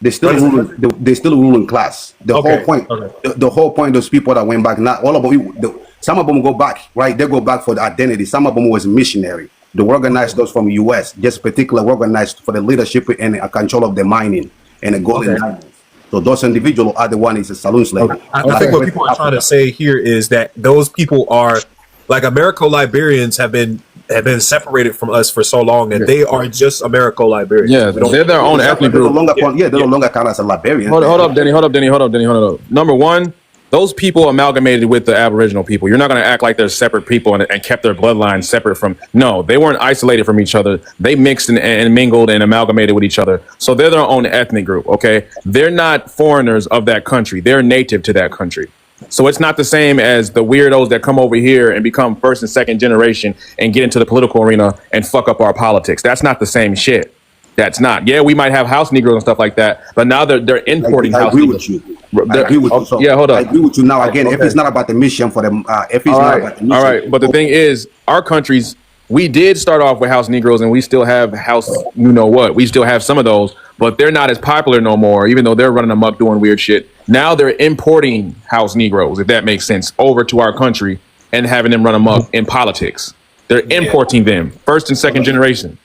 They still ruling. They still ruling class. The whole point. The whole point. Those people that went back. Not all of them. Some of them go back. Right. They go back for the identity. Some of them was missionary. They organized those from the U.S. Just particularly organized for the leadership and control of the mining and the gold and diamonds. So those individuals are the one is a saloon slave. I think what people are trying to say here is that those people are like Americo-Liberians have been separated from us for so long that they are just Americo-Liberians. Yeah, they're their own ethnic group. They're no longer count as a Liberian. Hold up, Denny. Number one, those people amalgamated with the Aboriginal people. You're not going to act like they're separate people and kept their bloodline separate from. No, they weren't isolated from each other. They mixed and mingled and amalgamated with each other. So they're their own ethnic group. Okay, they're not foreigners of that country. They're native to that country. So it's not the same as the weirdos that come over here and become first and second generation and get into the political arena and fuck up our politics. That's not the same shit. That's not. Yeah, we might have house Negroes and stuff like that, but now they're importing house Negroes. I agree with you. So yeah, hold on. I agree with you now. Again, if it's not about the mission for them, if it's not about the mission. All right, but the thing is, our countries, we did start off with house Negroes, and we still have house, you know what? We still have some of those, but they're not as popular no more, even though they're running amok doing weird shit. Now they're importing house Negroes, if that makes sense, over to our country and having them run amok in politics. They're importing them, first and second generation.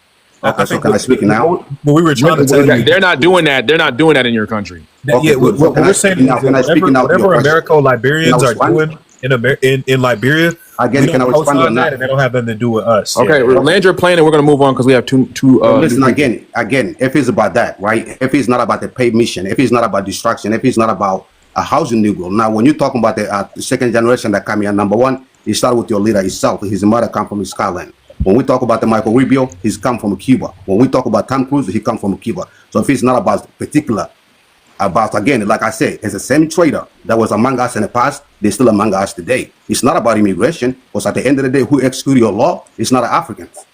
So can I speak now? But we were trying to tell you they're not doing that. They're not doing that in your country. Yeah, what we're saying is whatever Americo-Liberians are doing in Liberia, again, can I respond on that? And they don't have nothing to do with us. Okay, land your plane, and we're going to move on because we have two. Listen, again, if it's about that, right? If it's not about the paid mission, if it's not about distraction, if it's not about a housing Negro. Now, when you're talking about the second generation that come here, number one, you start with your leader himself. His mother come from Scotland. When we talk about the Michael Rubio, he's come from Cuba. When we talk about Tom Cruise, he come from Cuba. So if it's not about particular, again, like I said, it's the same trader that was among us in the past, they're still among us today. It's not about immigration, because at the end of the day, who execute your law, it's not Africans.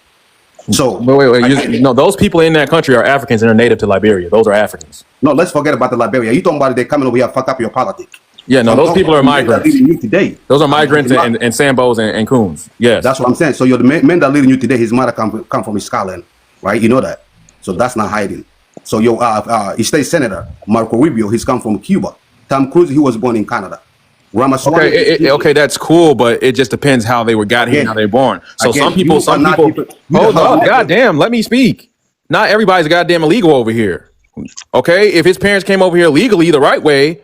So wait. No, those people in that country are Africans and are native to Liberia. Those are Africans. No, let's forget about the Liberia. You talking about they coming over here, fuck up your politics. Yeah, no, those people are migrants. Today. Those are migrants and Sambos and Coons. Yes. That's what I'm saying. So you're the man that leading you today, his mother come from Scotland, right? You know that. So that's not hiding. So your state senator, Marco Rubio, he's come from Cuba. Tom Cruise, he was born in Canada. Okay, that's cool, but it just depends how they got here and how they're born. So some people, hold on, goddamn, let me speak. Not everybody's goddamn illegal over here. Okay, if his parents came over here legally the right way,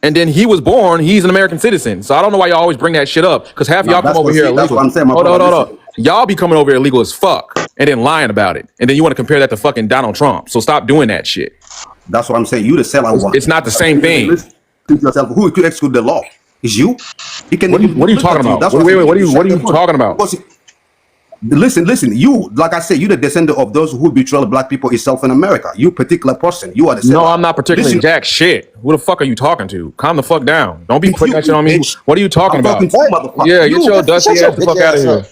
and then he was born, he's an American citizen. So I don't know why y'all always bring that shit up. Because half y'all come over here illegal. That's what I'm saying. Hold on. Y'all be coming over here illegal as fuck and then lying about it. And then you want to compare that to fucking Donald Trump. So stop doing that shit. That's what I'm saying. You the sellout one. It's not the same thing. Listen to yourself. Who you execute the law? Is you? What are you talking about? Wait, what are you talking about? Listen, you, like I said, you the descendant of those who betrayed black people itself in America. You particular person. You are the No, I'm not particularly jack shit. Who the fuck are you talking to? Calm the fuck down. Don't be putting that shit on me. What are you talking about? Yeah, get your dusty ass the fuck out of here.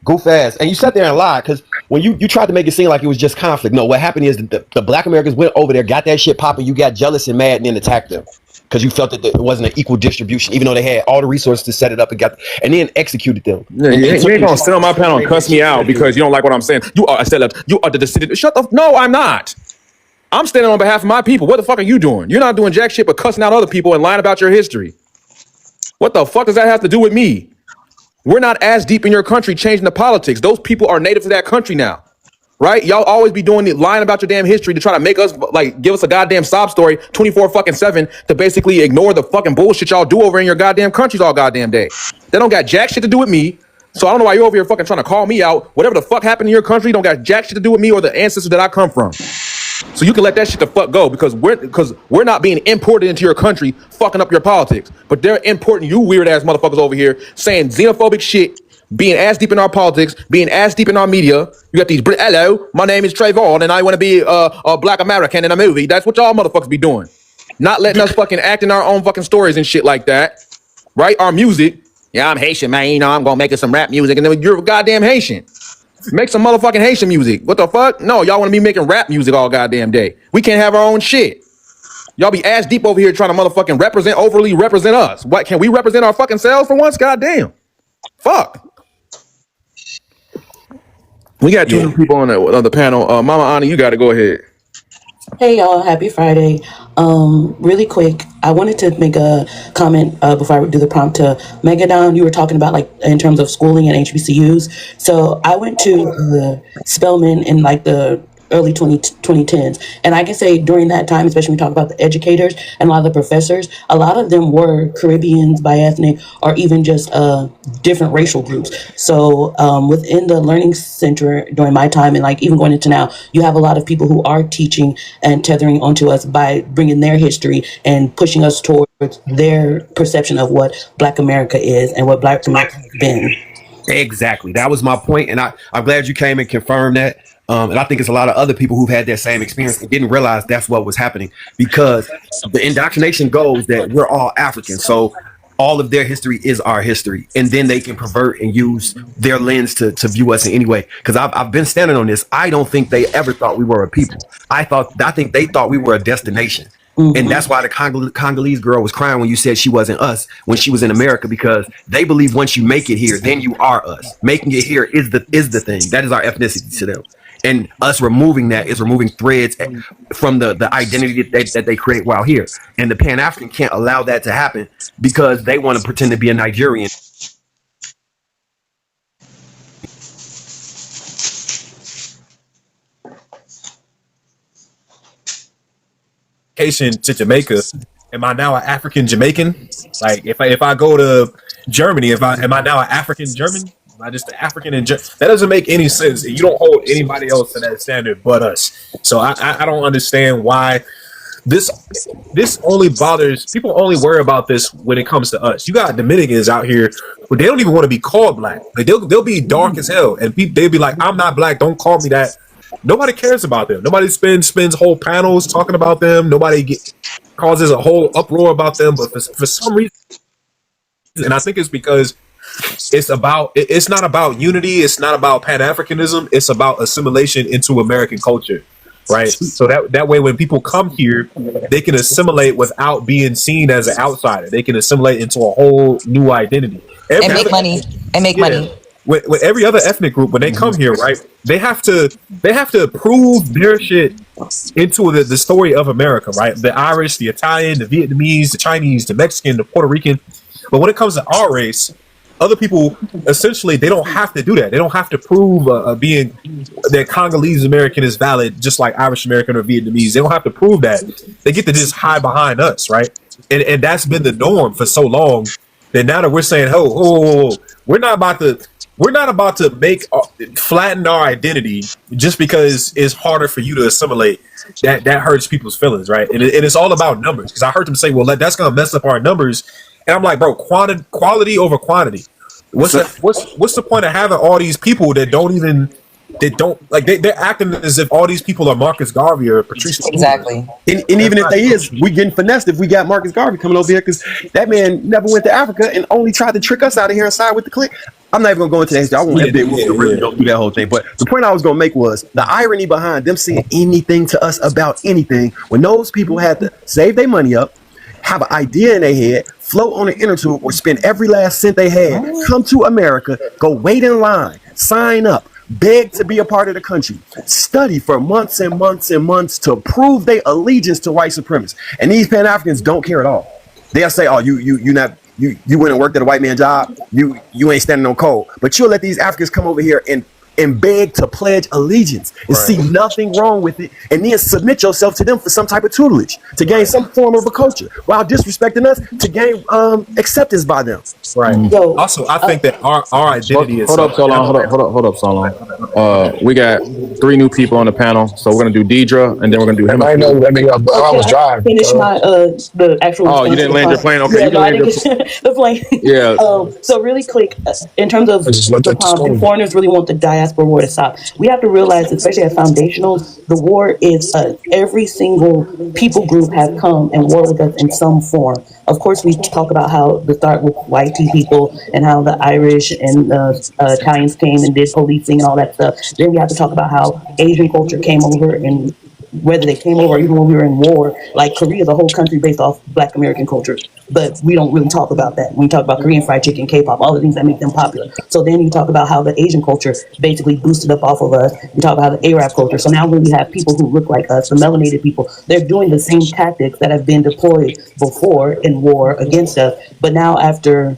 Goof ass. And you sat there and lied because when you tried to make it seem like it was just conflict. No, what happened is the black Americans went over there, got that shit popping. You got jealous and mad and then attacked them. Because you felt that it wasn't an equal distribution, even though they had all the resources to set it up and then executed them. Yeah, you ain't gonna sit on my panel and cuss me out because you don't like what I'm saying. You are the decision. Shut the. No, I'm not. I'm standing on behalf of my people. What the fuck are you doing? You're not doing jack shit but cussing out other people and lying about your history. What the fuck does that have to do with me? We're not as deep in your country changing the politics. Those people are native to that country now. Right? Y'all always be doing it, lying about your damn history to try to make us, like, give us a goddamn sob story 24/7 to basically ignore the fucking bullshit y'all do over in your goddamn countries all goddamn day. They don't got jack shit to do with me. So I don't know why you're over here fucking trying to call me out. Whatever the fuck happened in your country don't got jack shit to do with me or the ancestors that I come from. So you can let that shit the fuck go because we're not being imported into your country, fucking up your politics. But they're importing you weird ass motherfuckers over here saying xenophobic shit, being ass deep in our politics, being ass deep in our media. You got these, hello, my name is Trayvon and I want to be a black American in a movie. That's what y'all motherfuckers be doing. Not letting us fucking act in our own fucking stories and shit like that. Right? Our music. Yeah, I'm Haitian, man. You know, I'm going to make some rap music. And then you're a goddamn Haitian. Make some motherfucking Haitian music. What the fuck? No, y'all want to be making rap music all goddamn day. We can't have our own shit. Y'all be ass deep over here trying to motherfucking overly represent us. What, can we represent our fucking selves for once? Goddamn. Fuck. We got two new people on the panel. Mama Ani, you got to go ahead. Hey y'all, happy Friday. Really quick, I wanted to make a comment before I do the prompt to Megadon. You were talking about like in terms of schooling and HBCUs. So I went to Spelman in like the early 2010s. And I can say during that time, especially when we talk about the educators and a lot of the professors, a lot of them were Caribbeans, bi-ethnic, or even just different racial groups. So within the learning center during my time and like even going into now, you have a lot of people who are teaching and tethering onto us by bringing their history and pushing us towards their perception of what Black America is and what Black America has been. Exactly. That was my point, and I'm glad you came and confirmed that. And I think it's a lot of other people who've had that same experience and didn't realize that's what was happening because the indoctrination goes that we're all African. So all of their history is our history. And then they can pervert and use their lens to view us in any way. Because I've been standing on this. I don't think they ever thought we were a people. I think they thought we were a destination. And that's why the Congolese girl was crying when you said she wasn't us when she was in America, because they believe once you make it here, then you are us. Making it here is the thing. That is our ethnicity to them. And us removing that is removing threads from the identity that they create while here. And the Pan-African can't allow that to happen because they want to pretend to be a Nigerian. To Jamaica, am I now an African Jamaican? Like if I go to Germany, am I now an African German? Am I just an African in Germany? That doesn't make any sense. You don't hold anybody else to that standard but us. So I don't understand why this only bothers people. Only worry about this when it comes to us. You got Dominicans out here, but they don't even want to be called black. Like they'll be dark as hell, and they'll be like, "I'm not black. Don't call me that." Nobody cares about them. Nobody spends whole panels talking about them. Nobody causes a whole uproar about them. But for some reason, and I think it's because it's not about unity. It's not about Pan-Africanism. It's about assimilation into American culture, right? So that way, when people come here, they can assimilate without being seen as an outsider. They can assimilate into a whole new identity and make money. With every other ethnic group, when they come here, right, they have to prove their shit into the story of America, right? The Irish, the Italian, the Vietnamese, the Chinese, the Mexican, the Puerto Rican. But when it comes to our race, other people essentially they don't have to do that. They don't have to prove being that Congolese American is valid, just like Irish American or Vietnamese. They don't have to prove that. They get to just hide behind us, right? And that's been the norm for so long that now that we're saying, oh, we're not about to make flatten our identity just because it's harder for you to assimilate. That hurts people's feelings, right? And it's all about numbers. Because I heard them say, "Well, that's gonna mess up our numbers," and I'm like, "Bro, quality over quantity. What's the point of having all these people that they're acting as if all these people are Marcus Garvey or Patrice Exactly. And even if they is, we getting finessed if we got Marcus Garvey coming over here because that man never went to Africa and only tried to trick us out of here and side with the clique. I'm not even gonna go into that. I want to really go through that whole thing. But the point I was gonna make was the irony behind them saying anything to us about anything when those people had to save their money up, have an idea in their head, float on the internet or spend every last cent they had, come to America, go wait in line, sign up, beg to be a part of the country, study for months and months and months to prove their allegiance to white supremacists. And these Pan-Africans don't care at all. They'll say, "Oh, you went and worked at a white man job. You ain't standing on cold." But you'll let these Africans come over here and beg to pledge allegiance and see nothing wrong with it, and then submit yourself to them for some type of tutelage to gain some form of a culture while disrespecting us to gain acceptance by them. Right. Also, I think that our identity is. Hold up so long. We got 3 new people on the panel, so we're gonna do Deidre, and then we're gonna do him. I know. I mean, I was driving. Finish my the actual. Oh, you didn't land your plane. Okay, yeah, you can land your the plane. Yeah. So really quick, in terms of if foreigners really want the diaspora war to stop, we have to realize, especially at foundationals, the war is every single people group has come and war with us in some form. Of course, we talk about how the start with white people and how the Irish and Italians came and did policing and all that stuff. Then we have to talk about how Asian culture came over, and whether they came over even when we were in war, like Korea is a whole country based off Black American culture. but we don't really talk about that. We talk about Korean fried chicken, K-pop, all the things that make them popular. So then you talk about how the Asian culture basically boosted up off of us. You talk about the Arab culture. So now when we have people who look like us, the melanated people, they're doing the same tactics that have been deployed before in war against us. But now after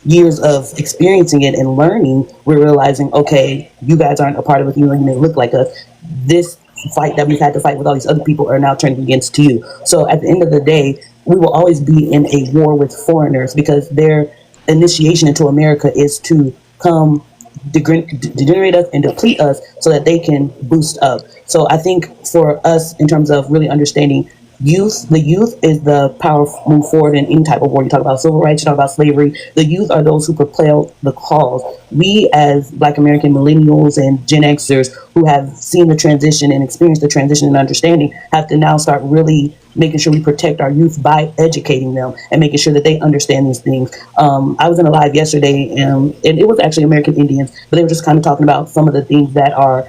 years of experiencing it and learning, we're realizing, okay, you guys aren't a part of it, even though you may look like us. This fight that we've had to fight with all these other people are now turning against you. So at the end of the day, we will always be in a war with foreigners because their initiation into America is to come degenerate us and deplete us so that they can boost up. So I think for us, in terms of really understanding youth, the youth is the power move forward in any type of war. You talk about civil rights, you talk about slavery. The youth are those who propel the cause. We as Black American millennials and Gen Xers who have seen the transition and experienced the transition and understanding have to now start really making sure we protect our youth by educating them and making sure that they understand these things. I was in a live yesterday and it was actually American Indians, but they were just kind of talking about some of the things that are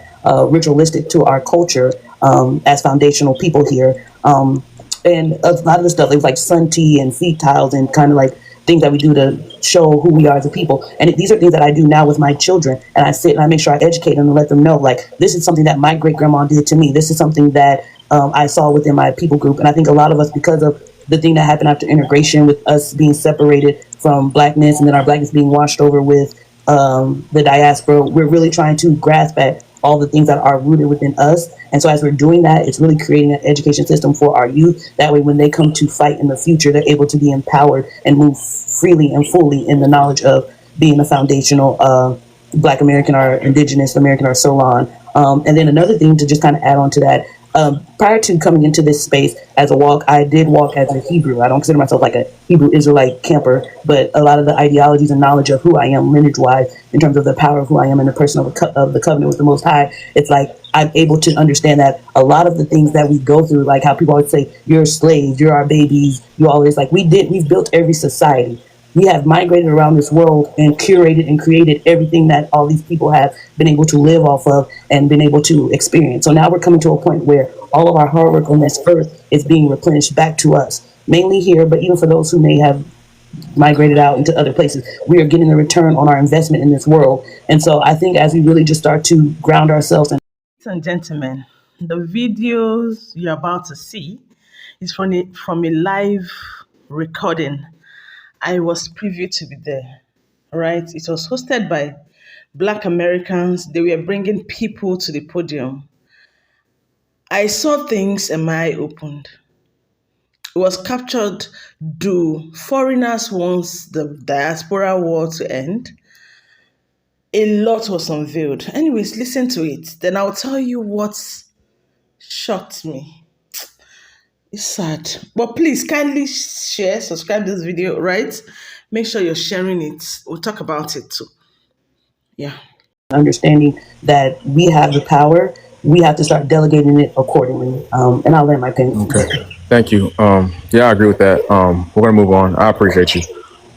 ritualistic to our culture as foundational people here. And a lot of the stuff, it was like sun tea and feet tiles and kind of like things that we do to show who we are as a people. And these are things that I do now with my children. And I sit and I make sure I educate them and let them know, like, this is something that my great grandma did to me. This is something that I saw within my people group. And I think a lot of us, because of the thing that happened after integration, with us being separated from Blackness and then our Blackness being washed over with the diaspora, we're really trying to grasp at all the things that are rooted within us. And so as we're doing that, it's really creating an education system for our youth. That way, when they come to fight in the future, they're able to be empowered and move freely and fully in the knowledge of being a foundational Black American or Indigenous American or so on. And then another thing to just kind of add on to that, prior to coming into this space as a walk, I did walk as a Hebrew. I don't consider myself like a Hebrew Israelite camper, but a lot of the ideologies and knowledge of who I am lineage-wise, in terms of the power of who I am and the person of the covenant with the Most High, it's like I'm able to understand that a lot of the things that we go through, like how people always say, you're slaves, you're our babies, you always like, we've built every society. We have migrated around this world and curated and created everything that all these people have been able to live off of and been able to experience. So now we're coming to a point where all of our hard work on this earth is being replenished back to us, mainly here, but even for those who may have migrated out into other places, we are getting a return on our investment in this world. And so I think as we really just start to ground ourselves and Ladies and gentlemen, the videos you're about to see is from a live recording. I was privy to be there, right? It was hosted by Black Americans. They were bringing people to the podium. I saw things and my eye opened. It was captured. Do foreigners want the diaspora war to end? A lot was unveiled. Anyways, listen to it. Then I'll tell you what shocked me. It's sad. But please kindly share, subscribe this video, right? Make sure you're sharing it. We'll talk about it too. Yeah. understanding that we have the power, we have to start delegating it accordingly. And I'll land my pen. Okay. Thank you. Yeah, I agree with that. We're gonna move on. I appreciate you.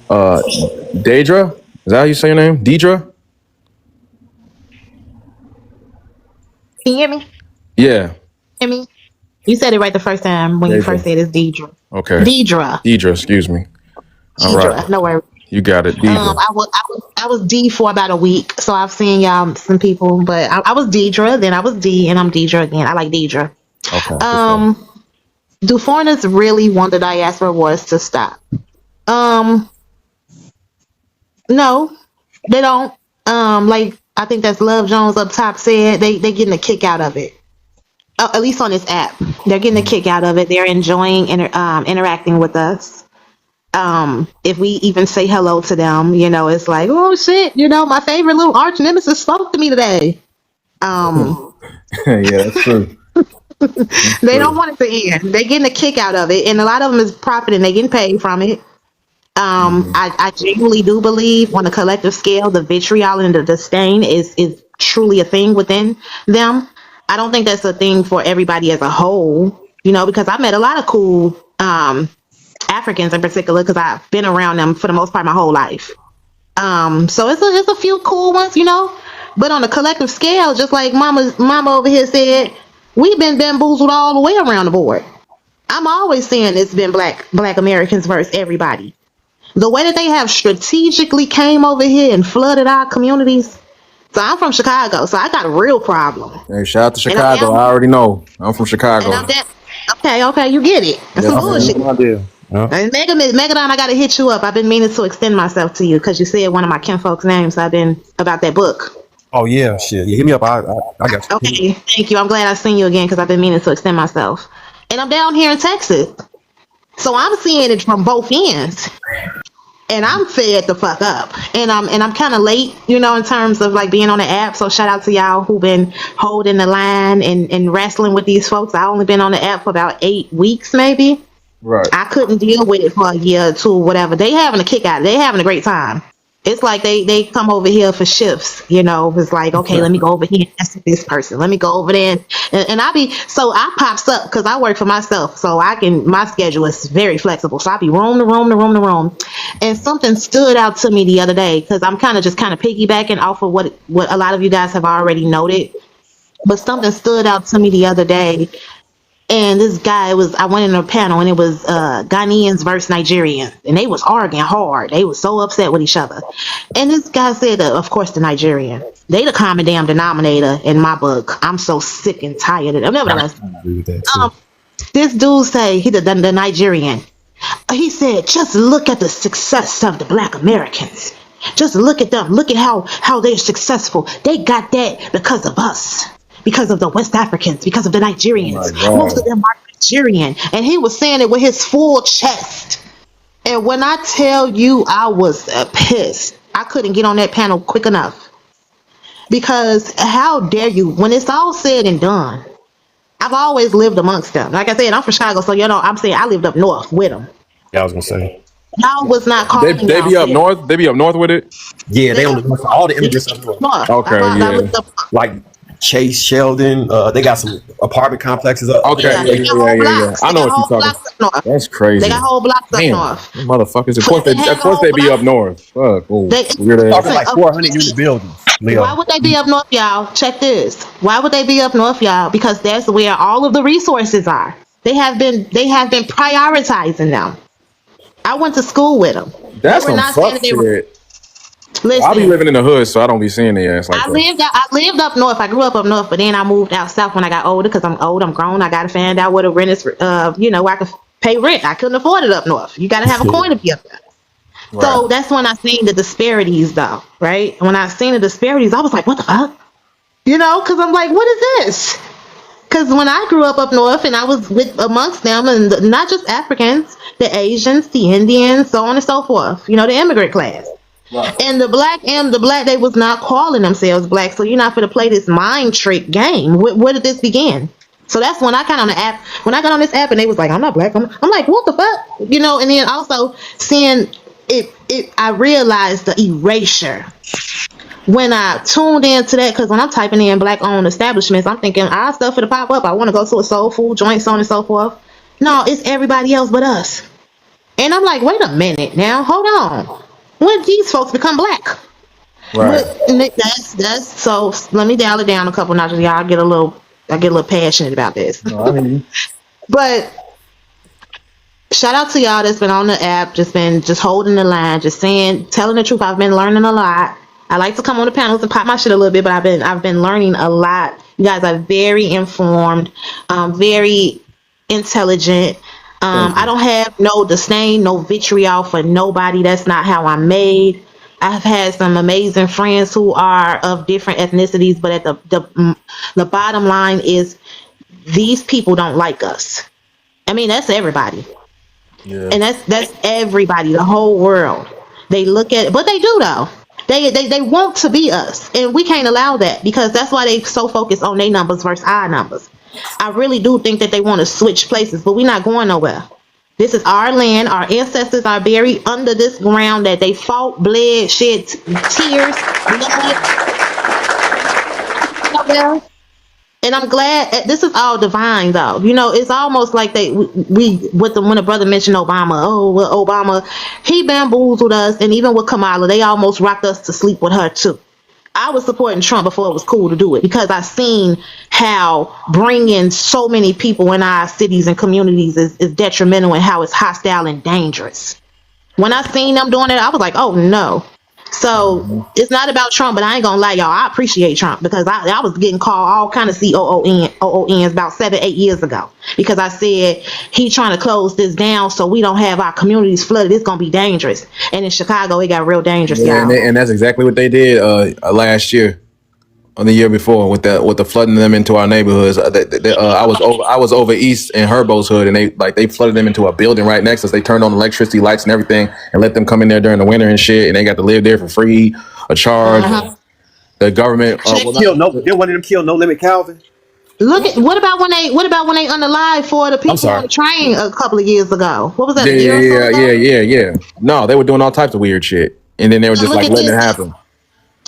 Deidre, is that how you say your name? Deidre? Can you hear me? Yeah. Hear me? You said it right the first time when you first said it's Deidre. Okay. Deidre, excuse me. All right. no worries. You got it. Deidre. I was D for about a week, so I've seen y'all some people, but I was Deidre, then I was D, and I'm Deidre again. I like Deidre. Okay. Do foreigners really want the diaspora wars to stop? No, they don't. Like I think that's Love Jones up top said, they getting a kick out of it. At least on this app, they're getting a kick out of it. They're enjoying interacting with us. If we even say hello to them, it's like, oh shit, my favorite little arch nemesis spoke to me today. Yeah, that's true. They don't want it to end. They're getting a kick out of it, and a lot of them is profiting. They're getting paid from it. I genuinely do believe on a collective scale, the vitriol and the disdain is truly a thing within them. I don't think that's a thing for everybody as a whole, because I met a lot of cool Africans in particular, because I've been around them for the most part my whole life. So it's a few cool ones, but on a collective scale, just like mama over here said, we've been bamboozled all the way around the board. I'm always saying it's been black Americans versus everybody. The way that they have strategically came over here and flooded our communities. So I'm from Chicago, so I got a real problem. Hey, shout out to And I'm Chicago. down, I already know. I'm from Chicago. and I'm down. Okay, you get it. That's Yes, some bullshit. ma'am. I did. Yeah. And Megadon, I gotta hit you up. I've been meaning to extend myself to you because you said one of my kinfolk's names. I've been about that book. Oh yeah, shit. Yeah, hit me up. I got you. Okay, thank you. I'm glad I seen you again because I've been meaning to extend myself. And I'm down here in Texas, so I'm seeing it from both ends. And I'm fed the fuck up, and I'm kind of late, in terms of like being on the app. So shout out to y'all who've been holding the line and wrestling with these folks. I only been on the app for about 8 weeks, maybe. Right. I couldn't deal with it for a year or two, whatever. They having a kick out. They having a great time. It's like they come over here for shifts, It's like, okay, let me go over here and test with this person. Let me go over there. And I pops up because I work for myself. So my schedule is very flexible. So I be room to room to room to room. And something stood out to me the other day because I'm kind of piggybacking off of what a lot of you guys have already noted. But something stood out to me the other day. And this guy I went in a panel and it was Ghanaians versus Nigerians. And they was arguing hard. They was so upset with each other. And this guy said, of course, the Nigerian. They the common damn denominator in my book. I'm so sick and tired of them. Nevertheless, I agree with that too. this dude say, the Nigerian. He said, just look at the success of the Black Americans. Just look at them. Look at how they're successful. They got that because of us. Because of the West Africans, because of the Nigerians. Most of them are Nigerian. And he was saying it with his full chest. And when I tell you I was pissed, I couldn't get on that panel quick enough. Because how dare you, when it's all said and done, I've always lived amongst them. Like I said, I'm from Chicago, so I'm saying I lived up north with them. Yeah, I was gonna say. Y'all was not calling They be up north. They be up north with it. Yeah, they only all the immigrants up north. Okay, yeah. Like Chase, Sheldon, they got some apartment complexes up. Okay, yeah. I know what you're talking about. That's crazy. They got whole blocks up north. Motherfuckers. Of course they be up north. Fuck. Weird ass. Talking like 400 unit buildings. Leo. Why would they be up north, y'all? Check this. Why would they be up north, y'all? Because that's where all of the resources are. They have been prioritizing them. I went to school with them. That's some fuck shit. Listen, I be living in the hood, so I don't be seeing their ass like that. I lived up north. I grew up north, but then I moved out south when I got older because I'm old, I'm grown. I got to find out what a rent is, I could pay rent. I couldn't afford it up north. You got to have a coin to be up there. Right. So that's when I seen the disparities, though, right? When I seen the disparities, I was like, what the fuck? Because I'm like, what is this? Because when I grew up north and I was amongst them, and not just Africans, the Asians, the Indians, so on and so forth, the immigrant class. Right. And the black, they was not calling themselves black. So you're not going to play this mind trick game. Where did this begin? So that's when I got on the app. When I got on this app and they was like, I'm not black. I'm like, what the fuck? And then also seeing it, I realized the erasure. When I tuned into that, because when I'm typing in black-owned establishments, I'm thinking, stuff for to pop up. I want to go to a soul food joint, so on and so forth. No, it's everybody else but us. And I'm like, wait a minute now. Hold on. When did these folks become black? Right. That's so. Let me dial it down a couple notches, y'all. I get a little passionate about this. No, I mean. But shout out to y'all that's been on the app, just holding the line, just telling the truth. I've been learning a lot. I like to come on the panels and pop my shit a little bit, but I've been learning a lot. You guys are very informed, very intelligent. I don't have no disdain, no vitriol for nobody. That's not how I'm made. I've had some amazing friends who are of different ethnicities, but at the bottom line is these people don't like us. I mean, that's everybody. Yeah. And that's everybody, the whole world. They look at it, but they do though. They want to be us, and we can't allow that because that's why they so focused on their numbers versus our numbers. I really do think that they want to switch places, but we're not going nowhere. This is our land. Our ancestors are buried under this ground that they fought, bled, shed tears, blood. And I'm glad this is all divine, though. It's almost like when a brother mentioned Obama. Oh, well, Obama, he bamboozled us, and even with Kamala, they almost rocked us to sleep with her too. I was supporting Trump before it was cool to do it because I seen how bringing so many people in our cities and communities is detrimental and how it's hostile and dangerous. When I seen them doing it, I was like, oh no. So it's not about Trump, but I ain't gonna lie, y'all. I appreciate Trump because I was getting called all kind of COONs about 7-8 years ago because I said he trying to close this down so we don't have our communities flooded. It's gonna be dangerous. And in Chicago, it got real dangerous, Yeah, y'all. and that's exactly what they did last year, or the year before, with the flooding them into our neighborhoods. I was over east in Herbo's hood, and they flooded them into a building right next to us. They turned on electricity, lights, and everything, and let them come in there during the winter and shit. And they got to live there for free, a charge. The government. Kill no. Didn't one of them kill No Limit Calvin? Look at what about when they unalive for the people sorry. on the train a couple of years ago? What was that? A year or so ago? Yeah. No, they were doing all types of weird shit, and then they were just Look like at letting it this. happen.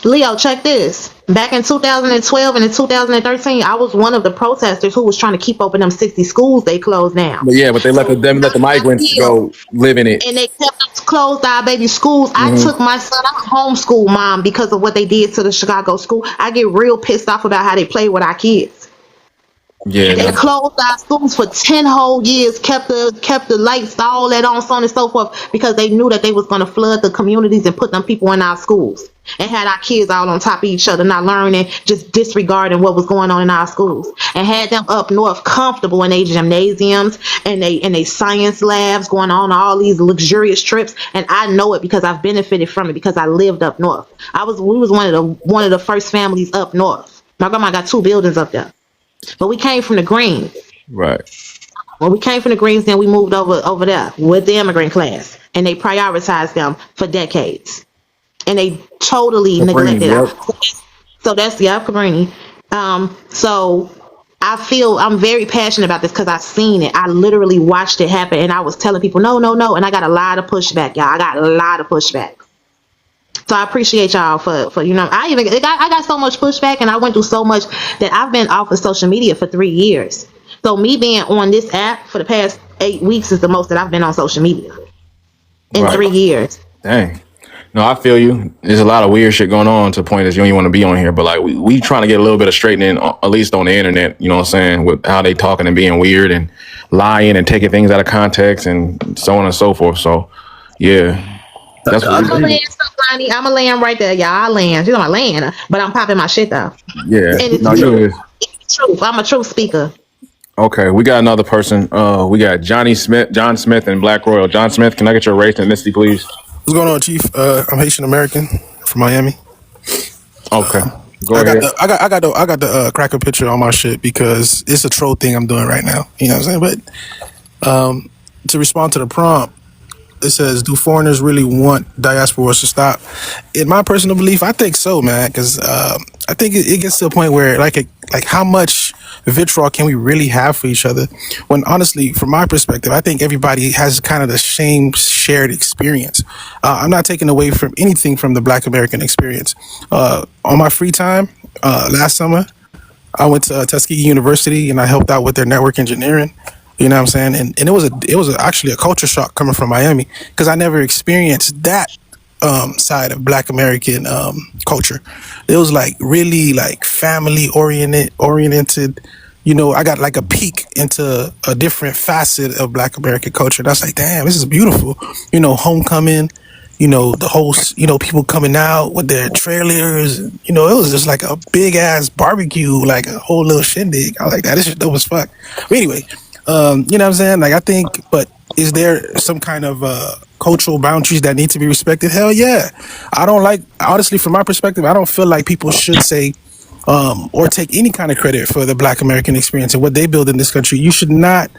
Leo, check this. Back in 2012 and in 2013, I was one of the protesters who was trying to keep open them 60 schools they closed down. But they let the migrants go live in it. And they kept us closed our baby schools. I took my son, I'm a homeschool mom because of what they did to the Chicago school. I get real pissed off about how they play with our kids. Yeah, They closed our schools for 10 whole years, kept the lights, all that on, so on and so forth, because they knew that they was going to flood the communities and put them people in our schools and had our kids all on top of each other, not learning, just disregarding what was going on in our schools, and had them up north comfortable in their gymnasiums and they science labs, going on all these luxurious trips. And I know it because I've benefited from it because I lived up north. We was one of the first families up north. My grandma got 2 buildings up there. But we came from the Greens. right. When we came from the Greens, then we moved over there with the immigrant class, and they prioritized them for decades, and they totally neglected us. So that's Cabrini. So I feel I'm very passionate about this because I've seen it. I literally watched it happen, and I was telling people no, and I got a lot of pushback, y'all. I got a lot of pushback. So I appreciate y'all for I got so much pushback, and I went through so much that I've been off of social media for 3 years. So me being on this app for the past 8 weeks is the most that I've been on social media in 3 years. Dang. No, I feel you. There's a lot of weird shit going on to the point that you don't even want to be on here. But like we trying to get a little bit of straightening, at least on the internet, you know what I'm saying, with how they talking and being weird and lying and taking things out of context and so on and so forth. So yeah. That's what I'm gonna land right there, y'all. I land. You know, I land, but I'm popping my shit though. Yeah. And it's truth. I'm a true speaker. Okay, we got another person. We got John Smith, and Black Royal. John Smith, can I get your race and ethnicity, please? What's going on, Chief? I'm Haitian American from Miami. Okay, go ahead. I got the cracker picture on my shit because it's a troll thing I'm doing right now. You know what I'm saying? But to respond to the prompt, it says, do foreigners really want diasporas to stop? In my personal belief, I think so, man, because I think it gets to a point where like how much vitriol can we really have for each other? When honestly, from my perspective, I think everybody has kind of the same shared experience. I'm not taking away from anything from the Black American experience. On my free time last summer, I went to Tuskegee University and I helped out with their network engineering. You know what I'm saying? And it was actually a culture shock coming from Miami because I never experienced that side of Black American culture. It was like really like family oriented. You know, I got like a peek into a different facet of Black American culture. And I was like, damn, this is beautiful. You know, homecoming. You know, the whole, people coming out with their trailers. You know, it was just like a big ass barbecue, like a whole little shindig. I was like, this shit dope as fuck. But anyway. You know what I'm saying? Like, I think, but is there some kind of cultural boundaries that need to be respected? Hell yeah. I don't like, honestly, from my perspective, I don't feel like people should say or take any kind of credit for the Black American experience and what they build in this country. You should not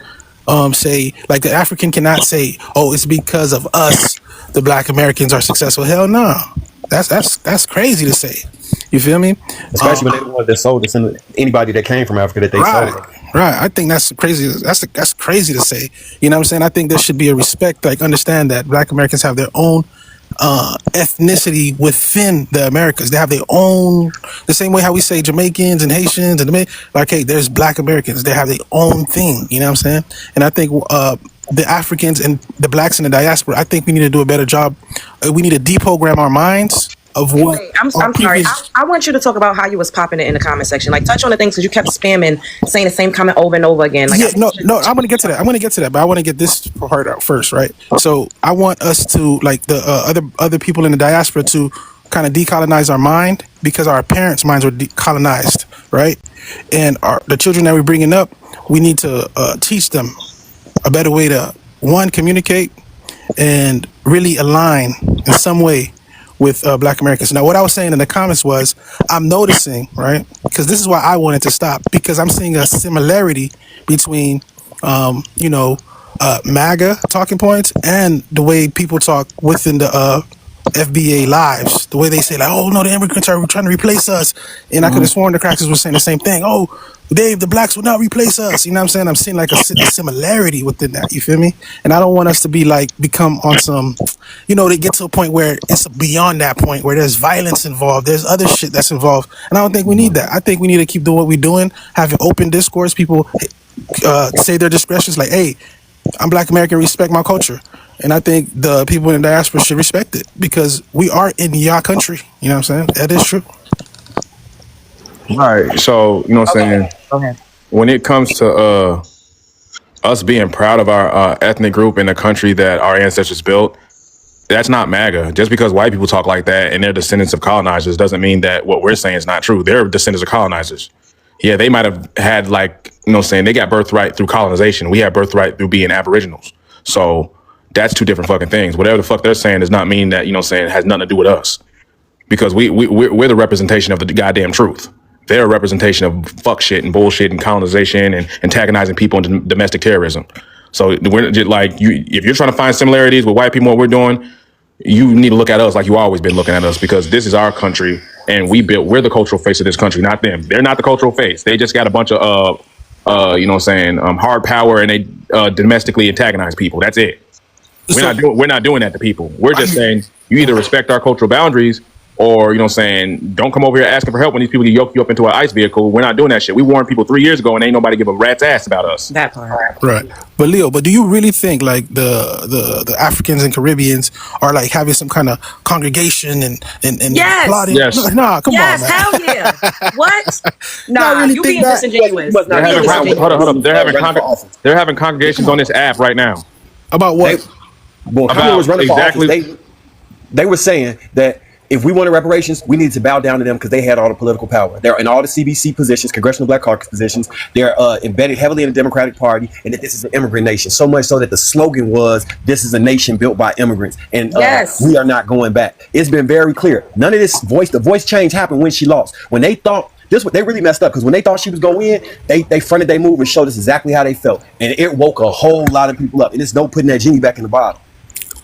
say, like the African cannot say, oh, it's because of us, the Black Americans are successful. Hell no. That's crazy to say. You feel me? Especially when they wanted to sold this in anybody that came from Africa that they sold. Right. I think that's crazy. That's crazy to say. You know what I'm saying? I think there should be a respect, like understand that Black Americans have their own ethnicity within the Americas. They have their own, the same way how we say Jamaicans and Haitians and like, hey, there's Black Americans. They have their own thing. You know what I'm saying? And I think the Africans and the Blacks in the diaspora, I think we need to do a better job. We need to deprogram our minds of what Wait, I'm our sorry. previous. I want you to talk about how you was popping it in the comment section. Like, touch on the things because you kept spamming, saying the same comment over and over again. Like, Yeah, no, I'm gonna get to that. But I want to get this part out first, right? So I want us to, like, the other people in the diaspora, to kind of decolonize our mind, because our parents' minds were decolonized, right? And the children that we're bringing up, we need to teach them a better way to, one, communicate and really align in some way with Black Americans. Now, what I was saying in the comments was, I'm noticing, right? Because this is why I wanted to stop, because I'm seeing a similarity between, MAGA talking points and the way people talk within the FBA lives. The way they say, like, oh no, the immigrants are trying to replace us. And I could have sworn the crackers were saying the same thing. Oh, Dave, the blacks will not replace us. You know what I'm saying? I'm seeing like a similarity within that. You feel me? And I don't want us to be like, become on some, they get to a point where it's beyond that point, where there's violence involved. There's other shit that's involved. And I don't think we need that. I think we need to keep doing what we're doing, having open discourse. People say their discretions, like, hey, I'm Black American, respect my culture. And I think the people in the diaspora should respect it, because we are in your country. You know what I'm saying? That is true. Right. So, you know what I'm saying? go ahead. When it comes to us being proud of our ethnic group in the country that our ancestors built, that's not MAGA. Just because white people talk like that and they're descendants of colonizers doesn't mean that what we're saying is not true. They're descendants of colonizers. Yeah, they might have had, like, they got birthright through colonization. We have birthright through being aboriginals. So that's two different fucking things. Whatever the fuck they're saying does not mean that, it has nothing to do with us. Because we're the representation of the goddamn truth. They're a representation of fuck shit and bullshit and colonization and antagonizing people and domestic terrorism. So we're just like, if you're trying to find similarities with white people, what we're doing, you need to look at us like you always been looking at us, because this is our country and we're the cultural face of this country, not them. They're not the cultural face. They just got a bunch of, hard power, and they domestically antagonize people. That's it. We're not doing that to people. We're just saying you either respect our cultural boundaries, or, don't come over here asking for help when these people yoke you up into an ICE vehicle. We're not doing that shit. We warned people 3 years ago, and ain't nobody give a rat's ass about us. That part. Right. But Leo, do you really think like the Africans and Caribbeans are like having some kind of congregation and Yes. plotting? Yes. Nah, come on, man. Hell yeah. What? Nah, really you think being that. disingenuous. Hold up. They're having congregations on this app right now. About what? Well, Kamala was running for office. They were saying that if we wanted reparations, we needed to bow down to them because they had all the political power. They're in all the CBC positions, Congressional Black Caucus positions. They're embedded heavily in the Democratic Party, and that this is an immigrant nation. So much so that the slogan was, "This is a nation built by immigrants," and we are not going back. It's been very clear. None of this the voice change happened when she lost. When they thought they really messed up, because when they thought she was going to win, they fronted their move and showed us exactly how they felt, and it woke a whole lot of people up. And it's no putting that genie back in the bottle.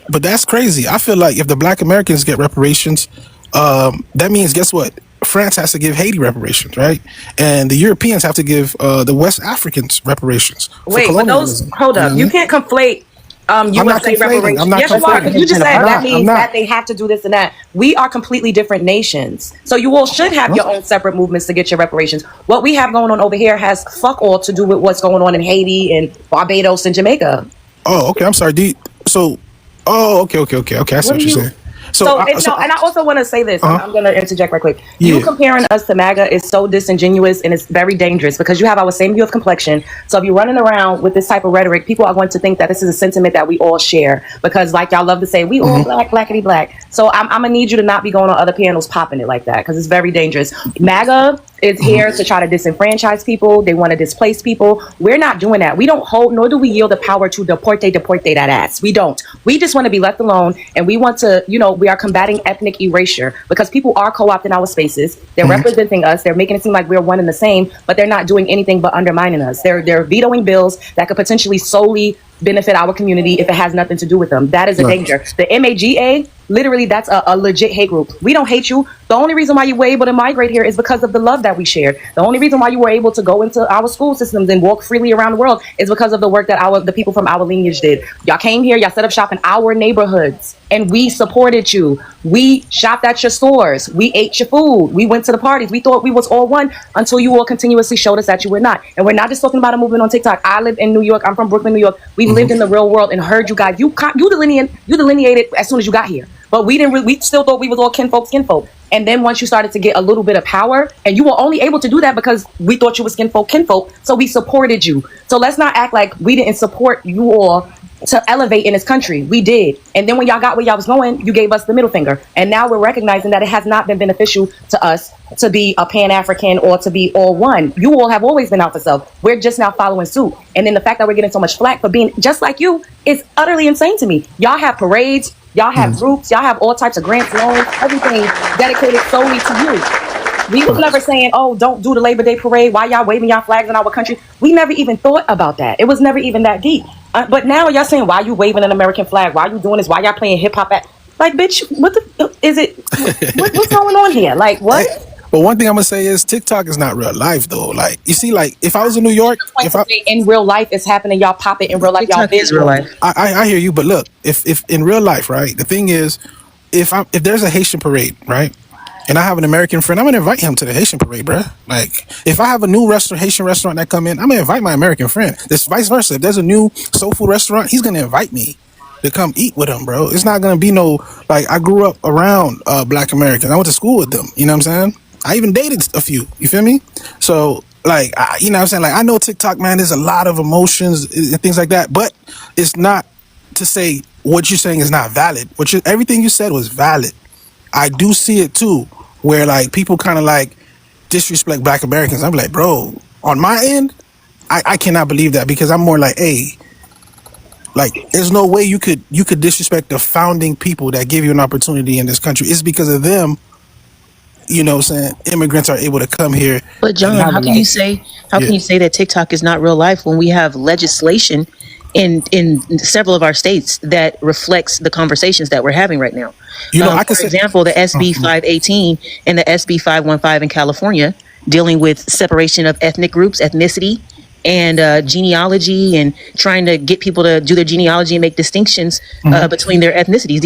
But that's crazy. I feel like if the Black Americans get reparations, that means, guess what? France has to give Haiti reparations, right? And the Europeans have to give the West Africans reparations. Wait, but those, hold up. You can't conflate USA reparations. I'm not Yes, you are, because you just said that means that they have to do this and that. We are completely different nations. So you all should have your own separate movements to get your reparations. What we have going on over here has fuck all to do with what's going on in Haiti and Barbados and Jamaica. Oh, okay. I'm sorry. Okay. I see what you're saying. And I also want to say this. I'm going to interject right quick. You comparing us to MAGA is so disingenuous, and it's very dangerous, because you have our same view of complexion. So if you're running around with this type of rhetoric, people are going to think that this is a sentiment that we all share, because like y'all love to say, we all black, blackity black. So I'm going to need you to not be going on other panels popping it like that, because it's very dangerous. MAGA is here to try to disenfranchise people. They want to displace people. We're not doing that. We don't hold, nor do we yield the power to deport that ass. We don't. We just want to be left alone, and we want to, we are combating ethnic erasure, because people are co-opting our spaces. They're representing us. They're making it seem like we're one and the same, but they're not doing anything but undermining us. They're vetoing bills that could potentially solely benefit our community if it has nothing to do with them. That is a danger. The MAGA, literally, that's a legit hate group. We don't hate you. The only reason why you were able to migrate here is because of the love that we shared. The only reason why you were able to go into our school systems and walk freely around the world is because of the work that the people from our lineage did. Y'all came here, y'all set up shop in our neighborhoods, and we supported you. We shopped at your stores. We ate your food. We went to the parties. We thought we was all one, until you all continuously showed us that you were not. And we're not just talking about a movement on TikTok. I live in New York. I'm from Brooklyn, New York. We lived in the real world and heard you guys. You delineated as soon as you got here. but we still thought we was all kinfolk. And then once you started to get a little bit of power, and you were only able to do that because we thought you was kinfolk, so we supported you. So let's not act like we didn't support you all to elevate in this country. We did. And then when y'all got where y'all was going, you gave us the middle finger. And now we're recognizing that it has not been beneficial to us to be a Pan-African or to be all one. You all have always been out for self. We're just now following suit. And then the fact that we're getting so much flack for being just like you is utterly insane to me. Y'all have parades, y'all have groups, y'all have all types of grants, loans, everything dedicated solely to you. We was never saying, oh, don't do the Labor Day parade. Why y'all waving y'all flags in our country? We never even thought about that. It was never even that deep. But now y'all saying, why you waving an American flag? Why you doing this? Why y'all playing hip hop at? Like, bitch, what the is it? What's going on here? Like, what? But one thing I'm gonna say is TikTok is not real life though. Like, you see, like if I was in New York, if I in real life it's happening, y'all pop it in real life. Y'all is real life. I hear you, but look, if in real life, right? The thing is, if there's a Haitian parade, right? And I have an American friend, I'm gonna invite him to the Haitian parade, bruh. Like, if I have a new Haitian restaurant that come in, I'm gonna invite my American friend. This vice versa. If there's a new soul food restaurant, he's gonna invite me to come eat with him, bro. It's not gonna be no, like, I grew up around Black Americans. I went to school with them. You know what I'm saying? I even dated a few. You feel me? So, like, you know what I'm saying? Like, I know TikTok, man, there's a lot of emotions and things like that, but it's not to say what you're saying is not valid. Everything you said was valid. I do see it too, where like people kind of like disrespect Black Americans. I'm like, bro, on my end, I cannot believe that, because I'm more like, hey, like, there's no way you could disrespect the founding people that give you an opportunity in this country. It's because of them, you know what I'm saying, immigrants are able to come here. But John, how can you say that TikTok is not real life when we have legislation in several of our states that reflects the conversations that we're having right now? You know, for example, the SB 518 and the SB 515 in California, dealing with separation of ethnic groups, ethnicity, and genealogy, and trying to get people to do their genealogy and make distinctions between their ethnicities.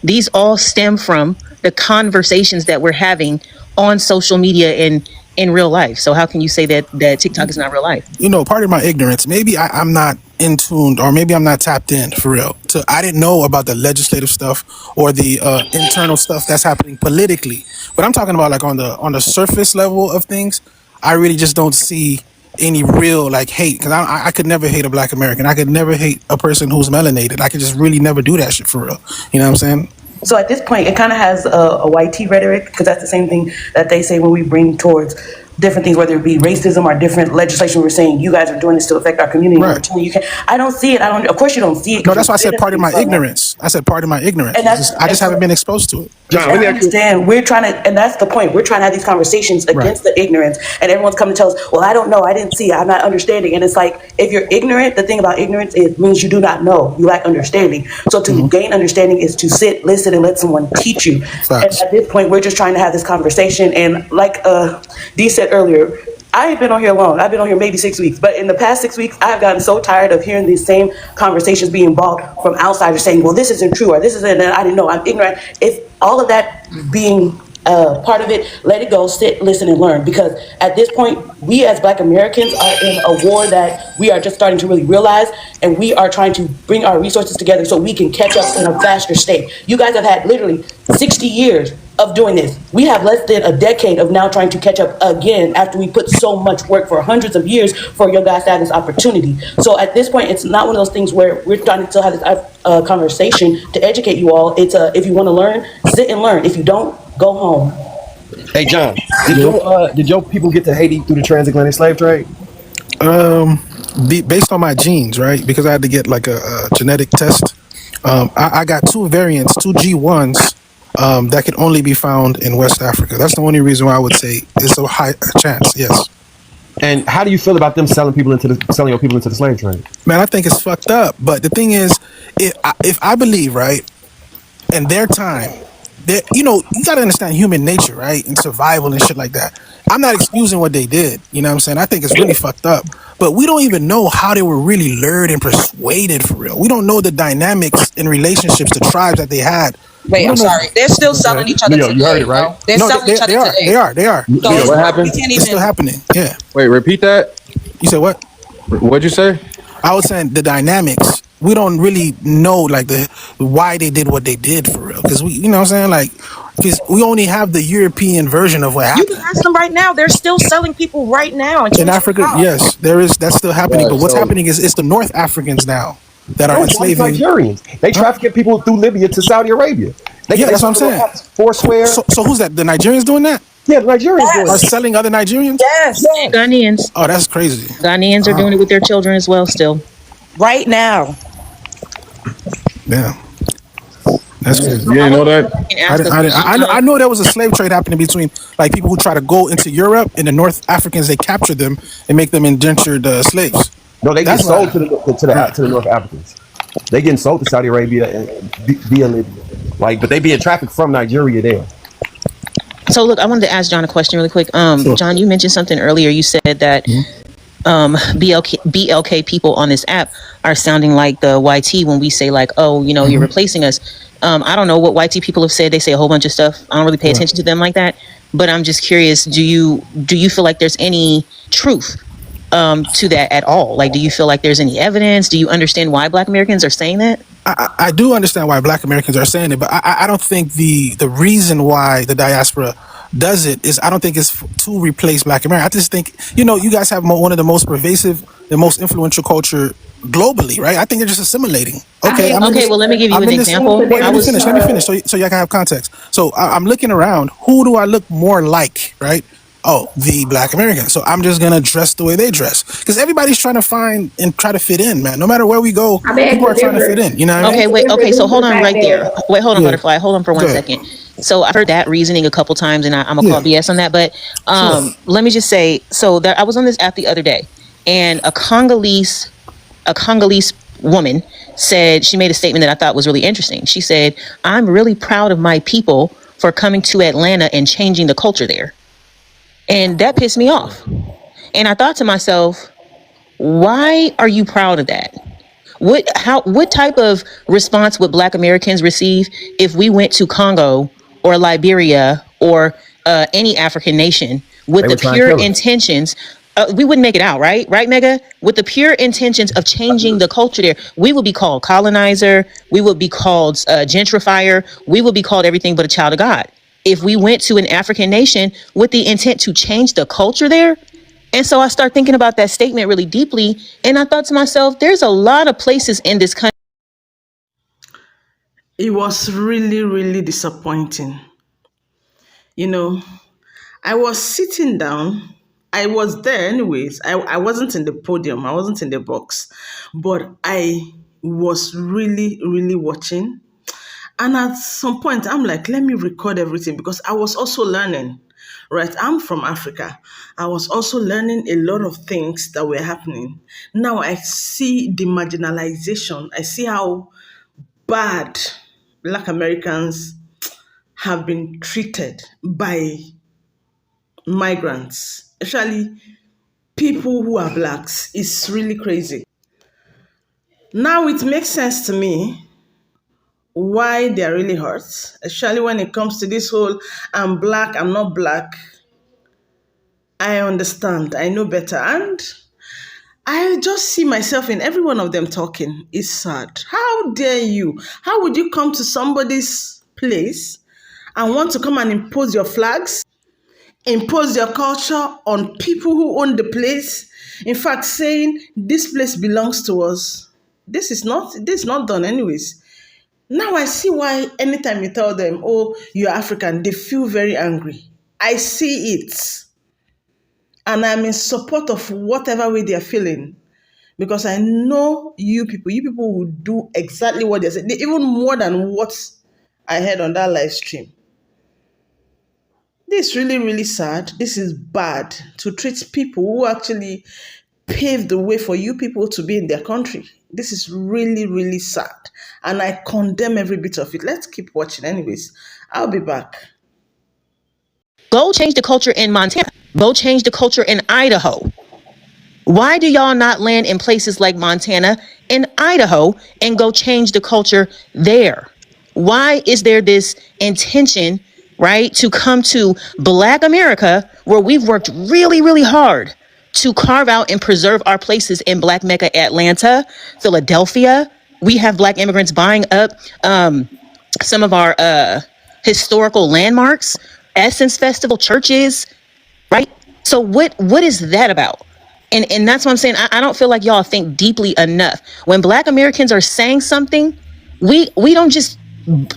These all stem from the conversations that we're having on social media and in real life. So how can you say that TikTok is not real life? You know, part of my ignorance, maybe I'm not in tuned, or maybe I'm not tapped in for real. I didn't know about the legislative stuff or the internal stuff that's happening politically. But I'm talking about like on the surface level of things. I really just don't see any real like hate, because I could never hate a Black American. I could never hate a person who's melanated. I could just really never do that shit for real. You know what I'm saying? So at this point, it kind of has a YT rhetoric, because that's the same thing that they say when we bring towards different things, whether it be racism or different legislation. We're saying you guys are doing this to affect our community. Right. You can. I don't see it. Of course, you don't see it. No, that's why I said part of my ignorance. I said part of my ignorance. And I just haven't been exposed to it. John, I understand. We're trying to, and that's the point. We're trying to have these conversations against the ignorance, and everyone's coming to tell us, well, I don't know, I didn't see it, I'm not understanding. And it's like, if you're ignorant, the thing about ignorance, it means you do not know, you lack understanding. So to gain understanding is to sit, listen, and let someone teach you. And at this point, we're just trying to have this conversation. And like Dee said earlier, I ain't been on here long. I've been on here maybe 6 weeks. But in the past 6 weeks, I've gotten so tired of hearing these same conversations being brought from outsiders saying, well, this isn't true, or this isn't, and I didn't know, I'm ignorant. If all of that being part of it, let it go, sit, listen, and learn. Because at this point, we as Black Americans are in a war that we are just starting to really realize, and we are trying to bring our resources together so we can catch up in a faster state. You guys have had literally 60 years of doing this. We have less than a decade of now trying to catch up again after we put so much work for hundreds of years for your guys to have this opportunity. So at this point, it's not one of those things where we're trying to still have this conversation to educate you all. It's if you want to learn, sit and learn. If you don't, go home. Hey John, did your people get to Haiti through the transatlantic slave trade? Based on my genes, right? Because I had to get like a genetic test. I got two variants, two G1s. That could only be found in West Africa. That's the only reason why I would say it's a high chance. Yes. And how do you feel about them selling your people into the slave trade? Man, I think it's fucked up. But the thing is, if I believe, right, in their time, you got to understand human nature, right, and survival and shit like that. I'm not excusing what they did. You know what I'm saying? I think it's really fucked up. But we don't even know how they were really lured and persuaded for real. We don't know the dynamics and relationships, the tribes that they had. Wait, I'm sorry. They're still selling each other today. You heard it, right? They're selling each other today. They are. So what happened? It's still happening. Yeah. Wait, repeat that. You said what? What'd you say? I was saying the dynamics we don't really know like the why they did what they did for real. Because we, you know what I'm saying, like, because we only have the European version of what You can happened ask them right now. They're still selling people right now in in Africa. 2025. Yes, there is, that's still happening. But Right. what's So happening is it's the North Africans now that are no, it's enslaving. Nigerians. They trafficking people through Libya to Saudi Arabia. Yeah, that's what I'm saying. Foursquare. So who's that? The Nigerians doing that? Yeah, the Nigerians doing Are that. selling other Nigerians? Yes. Ghanaians. Oh, that's crazy. Ghanaians are doing it with their children as well still. Right now. Yeah, that's crazy. You didn't know that? I know there was a slave trade happening between like people who try to go into Europe and the North Africans. They capture them and make them indentured slaves. No, they get That's sold why- to the North Africans. They getting sold to Saudi Arabia and via Libya. Like, but they being trafficked from Nigeria there. So look, I wanted to ask John a question really quick. John, you mentioned something earlier. You said that BLK people on this app are sounding like the YT when we say like, oh, you know, you're replacing us. I don't know what YT people have said. They say a whole bunch of stuff. I don't really pay attention to them like that. But I'm just curious, do you feel like there's any truth to that at all? Like, do you feel like there's any evidence? Do you understand why Black Americans are saying that? I do understand why Black Americans are saying it, but I don't think the reason why the diaspora does it is, I don't think it's to replace Black America. I just think, you know, you guys have one of the most pervasive, the most influential culture globally, right? I think they're just assimilating. Okay, Well, let me give you an example. Wait, let me finish so y'all can have context. So I'm looking around. Who do I look more like, right? Oh, the Black Americans. So I'm just gonna dress the way they dress, because everybody's trying to find and try to fit in, man. No matter where we go, people are trying to fit in. You know what I mean? Okay, so hold on right there. Wait, hold on, Butterfly. Hold on for 1 Go ahead. second. So I've heard that reasoning a couple times, and I'm gonna call BS on that. But let me just say, so that I was on this app the other day, and a Congolese woman said, she made a statement that I thought was really interesting. She said, "I'm really proud of my people for coming to Atlanta and changing the culture there." And that pissed me off. And I thought to myself, why are you proud of that? What type of response would Black Americans receive if we went to Congo or Liberia or any African nation with the pure intentions? We wouldn't make it out, right? Right, Mega? With the pure intentions of changing the culture there, we would be called colonizer. We would be called gentrifier. We would be called everything but a child of God. If we went to an African nation with the intent to change the culture there. And so I started thinking about that statement really deeply. And I thought to myself, there's a lot of places in this country. It was really, really disappointing. You know, I was sitting down. I was there anyways. I wasn't in the podium. I wasn't in the box. But I was really, really watching. And at some point, I'm like, let me record everything, because I was also learning, right? I'm from Africa. I was also learning a lot of things that were happening. Now I see the marginalization. I see how bad Black Americans have been treated by migrants, especially people who are Blacks. It's really crazy. Now it makes sense to me why they are really hurt, especially when it comes to this whole I'm Black, I'm not Black. I understand, I know better. And I just see myself in every one of them talking. It's sad. How dare you? How would you come to somebody's place and want to come and impose your flags, impose your culture on people who own the place? In fact, saying this place belongs to us. This is not done anyways. Now I see why anytime you tell them, oh, you're African, they feel very angry. I see it. And I'm in support of whatever way they're feeling. Because I know you people will do exactly what they said, even more than what I heard on that live stream. This is really, really sad. This is bad to treat people who actually paved the way for you people to be in their country. This is really, really sad. And I condemn every bit of it. Let's keep watching anyways. I'll be back. Go change the culture in Montana. Go change the culture in Idaho. Why do y'all not land in places like Montana and Idaho and go change the culture there? Why is there this intention, right, to come to Black America where we've worked really, really hard to carve out and preserve our places in Black Mecca, Atlanta, Philadelphia, We have Black immigrants buying up some of our historical landmarks, Essence Festival, churches, right? So what is that about? And that's what I'm saying. I don't feel like y'all think deeply enough. When Black Americans are saying something, we don't just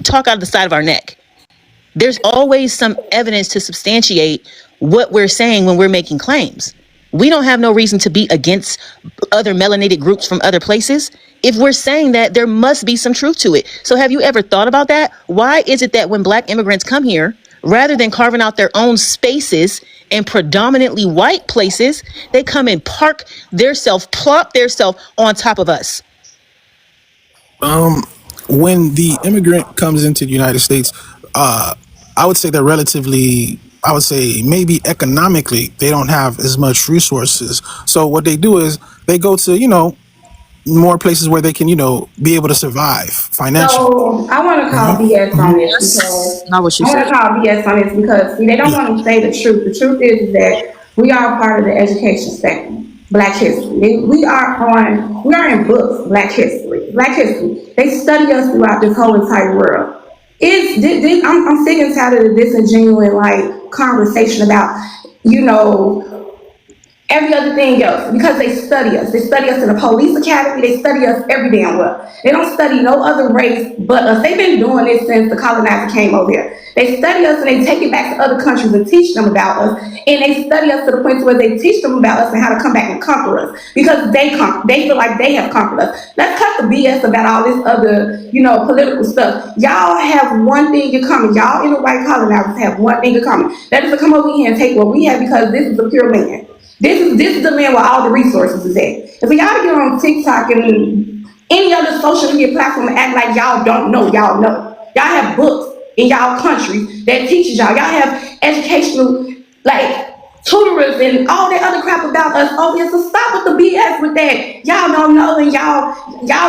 talk out of the side of our neck. There's always some evidence to substantiate what we're saying when we're making claims. We don't have no reason to be against other melanated groups from other places. If we're saying that, there must be some truth to it. So have you ever thought about that? Why is it that when Black immigrants come here, rather than carving out their own spaces in predominantly white places, they come and park plop theirself on top of us? When the immigrant comes into the United States, I would say they're relatively, I would say maybe economically, they don't have as much resources. So what they do is they go to, more places where they can, be able to survive financially. So I want to call BS on this because Not what she I want said. to call BS on this because see, they don't want to say the truth. The truth is that we are part of the education spectrum. Black history. We are in books. Black history. They study us throughout this whole entire world. I'm sick and tired of the disingenuous conversation about every other thing else because they study us. They study us in the police academy. They study us every damn well. They don't study no other race but us. They've been doing this since the colonizer came over here. They study us and they take it back to other countries and teach them about us. And they study us to the point where they teach them about us and how to come back and conquer us because they feel like they have conquered us. Let's cut the BS about all this other, political stuff. Y'all have one thing in common. Y'all in the white colonizers have one thing in common. That is to come over here and take what we have because this is a pure land. This is the land where all the resources is at. If y'all get on TikTok and any other social media platform and act like y'all don't know, y'all know. Y'all have books in y'all country that teaches y'all. Y'all have educational tutors and all that other crap about us over here. So stop with the BS with that. Y'all don't know and y'all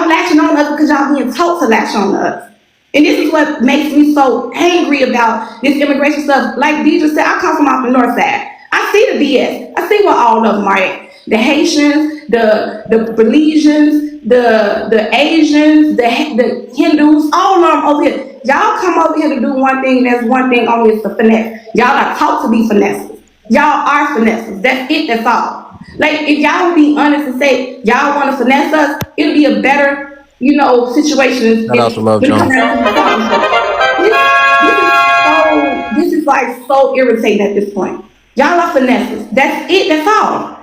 latching on us because y'all being told to latch on us. And this is what makes me so angry about this immigration stuff. Like Deidre said, I come from off the north side. I see the BS. I see what all of them are at. The Haitians, the Belizeans, the Asians, the Hindus, all of them over here. Y'all come over here to do one thing, and that's one thing only is to finesse. Y'all are taught to be finesses. Y'all are finesses. That's it, that's all. If y'all would be honest and say y'all want to finesse us, it'll be a better, situation. Shout out to Love Jones. This is so irritating at this point. Y'all are finesses. That's it. That's all.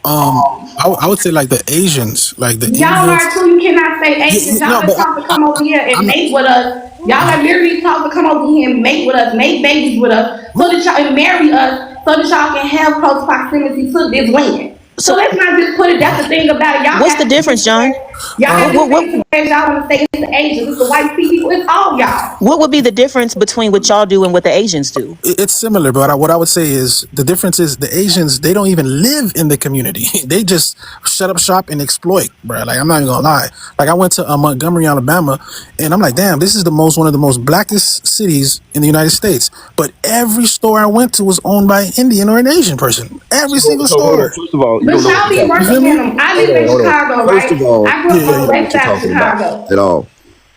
I would say the Asians, the y'all are too. You cannot say Asians. Y'all are taught to come over here and mate with us. Y'all are literally taught to come over here and mate with us, make babies with us, so that y'all and marry us, so that y'all can have close proximity to this land. So let's not just put it. That's the thing about it. Y'all. What's the difference, John? Y'all y'all want to say it's the Asians, it's the white people, it's all y'all. What would be the difference between what y'all do and what the Asians do? It's similar, but what I would say is the difference is the Asians, they don't even live in the community. They just shut up shop and exploit, bro. I'm not even gonna lie. I went to Montgomery, Alabama, and I'm like, damn, this is one of the most blackest cities in the United States. But every store I went to was owned by an Indian or an Asian person. Every single store. First of all, but y'all be working them. I live in Chicago, right? First of all, I grew up on the west side of Chicago. At all.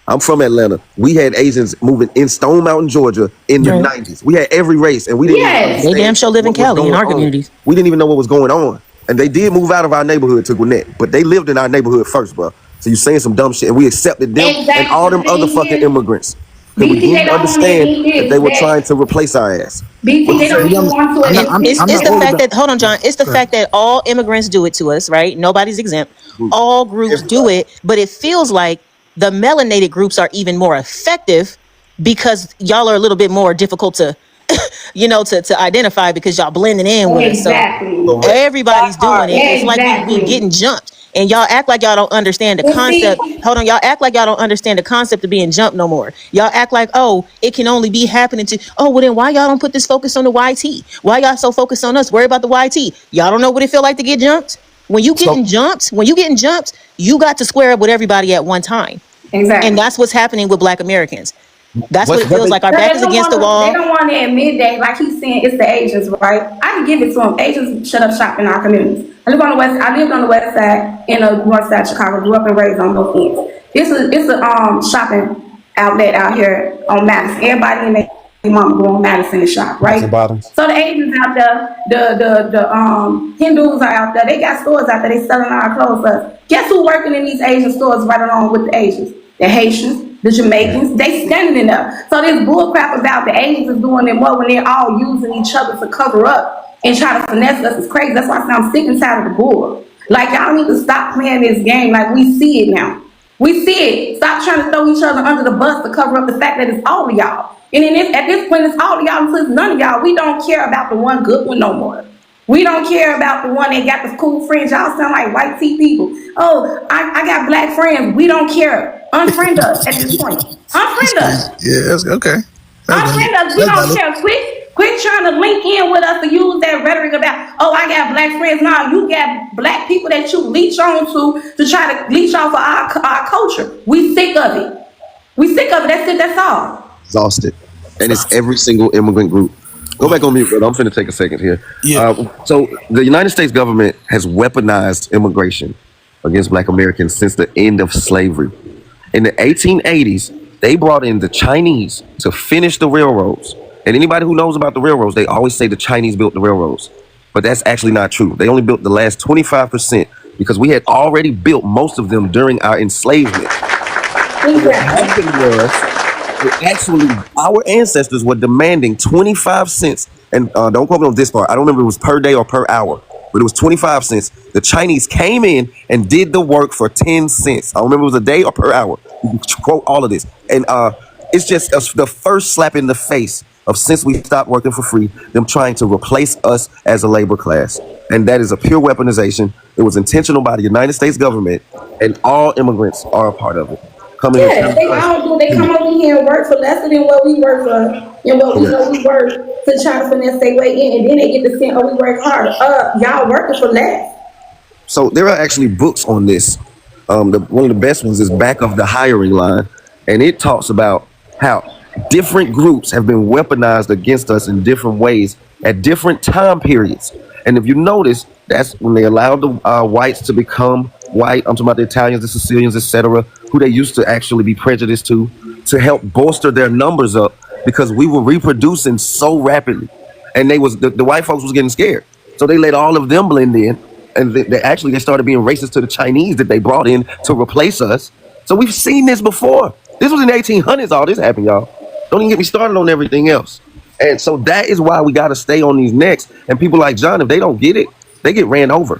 I'm from Atlanta. We had Asians moving in Stone Mountain, Georgia in the 90s. We had every race, and we didn't They damn sure live in Cali in our communities. We didn't even know what was going on. And they did move out of our neighborhood to Gwinnett, but they lived in our neighborhood first, bro. So you're saying some dumb shit, and we accepted them and all them other fucking immigrants. And we didn't understand that they were trying to replace our ass. It's the fact that, hold on, John. It's the fact that all immigrants do it to us, right? Nobody's exempt. All groups do it, but it feels like the melanated groups are even more effective because y'all are a little bit more difficult to, to identify because y'all blending in with us. So everybody's doing it. It's like we getting jumped. And y'all act like y'all don't understand the concept. Hold on, y'all act like y'all don't understand the concept of being jumped no more. Y'all act like, it can only be happening to, well then why y'all don't put this focus on the YT? Why y'all so focused on us? Worry about the YT. Y'all don't know what it feel like to get jumped? When you getting jumped, you got to square up with everybody at one time. Exactly. And that's what's happening with Black Americans. That's what it feels like. Our back is against the They wall. don't want to admit that, like he's saying, it's the Asians, right? I can give it to them. Asians shut up shop in our communities. I lived on the west side in the north side of Chicago. Grew up and raised on both ends. It's a shopping outlet out here on Madison. Everybody in their mama go on Madison to shop, right? So the Asians out there, the Hindus are out there. They got stores out there. They selling our clothes for us. Guess who working in these Asian stores right along with the Asians? The Haitians, the Jamaicans. They standing in there. So this bullcrap about the Asians is doing it more when they're all using each other to cover up and try to finesse us is crazy. That's why I say I'm sick and tired of the bull. Like, y'all need to stop playing this game like we see it now. We see it. Stop trying to throw each other under the bus to cover up the fact that it's all of y'all. And then at this point, it's all of y'all until it's none of y'all. We don't care about the one good one no more. We don't care about the one that got the cool friends. Y'all sound like white tea people. Oh, I got black friends. We don't care. Unfriend us at this point. Unfriend us. Yeah, that's okay. Unfriend us. We don't care. Quit trying to link in with us to use that rhetoric about, oh, I got black friends. No, you got black people that you leech on to try to leech off of our culture. We sick of it. We sick of it. That's it. That's all. Exhausted. And it's every single immigrant group. Go back on mute, brother. I'm finna take a second here. Yeah. So the United States government has weaponized immigration against Black Americans since the end of slavery. In the 1880s, they brought in the Chinese to finish the railroads. And anybody who knows about the railroads, they always say the Chinese built the railroads. But that's actually not true. They only built the last 25% because we had already built most of them during our enslavement. What happened was, actually, our ancestors were demanding 25 cents. And don't quote me on this part. I don't remember if it was per day or per hour, but it was 25 cents. The Chinese came in and did the work for 10 cents. I don't remember if it was a day or per hour. You can quote all of this. And it's just the first slap in the face of, since we stopped working for free, them trying to replace us as a labor class. And that is a pure weaponization. It was intentional by the United States government, and all immigrants are a part of it. Yes, they come over here and work for less than what we work for and what we know we work to try to finesse their way in, and then they get to say, oh, we work hard. Y'all working for less. So there are actually books on this. One of the best ones is Back of the Hiring Line, and it talks about how different groups have been weaponized against us in different ways at different time periods. And if you notice, that's when they allowed the whites to become white. I'm talking about the Italians, the Sicilians, etc., who they used to actually be prejudiced to help bolster their numbers up because we were reproducing so rapidly. And the white folks was getting scared. So they let all of them blend in. And they started being racist to the Chinese that they brought in to replace us. So we've seen this before. This was in the 1800s, all this happened, y'all. Don't even get me started on everything else. And so that is why we got to stay on these necks. And people like John, if they don't get it, they get ran over.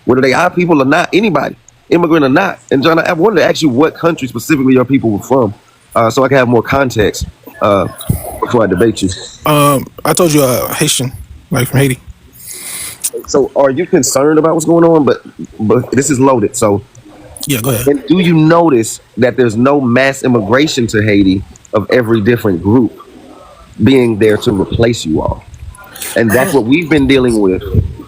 Whether they our people or not, anybody, immigrant or not. And John, I wanted to ask you what country specifically your people were from, so I can have more context before I debate you. I told you Haitian, like from Haiti. So are you concerned about what's going on? But this is loaded. So yeah, go ahead. And do you notice that there's no mass immigration to Haiti of every different group being there to replace you all? And that's what we've been dealing with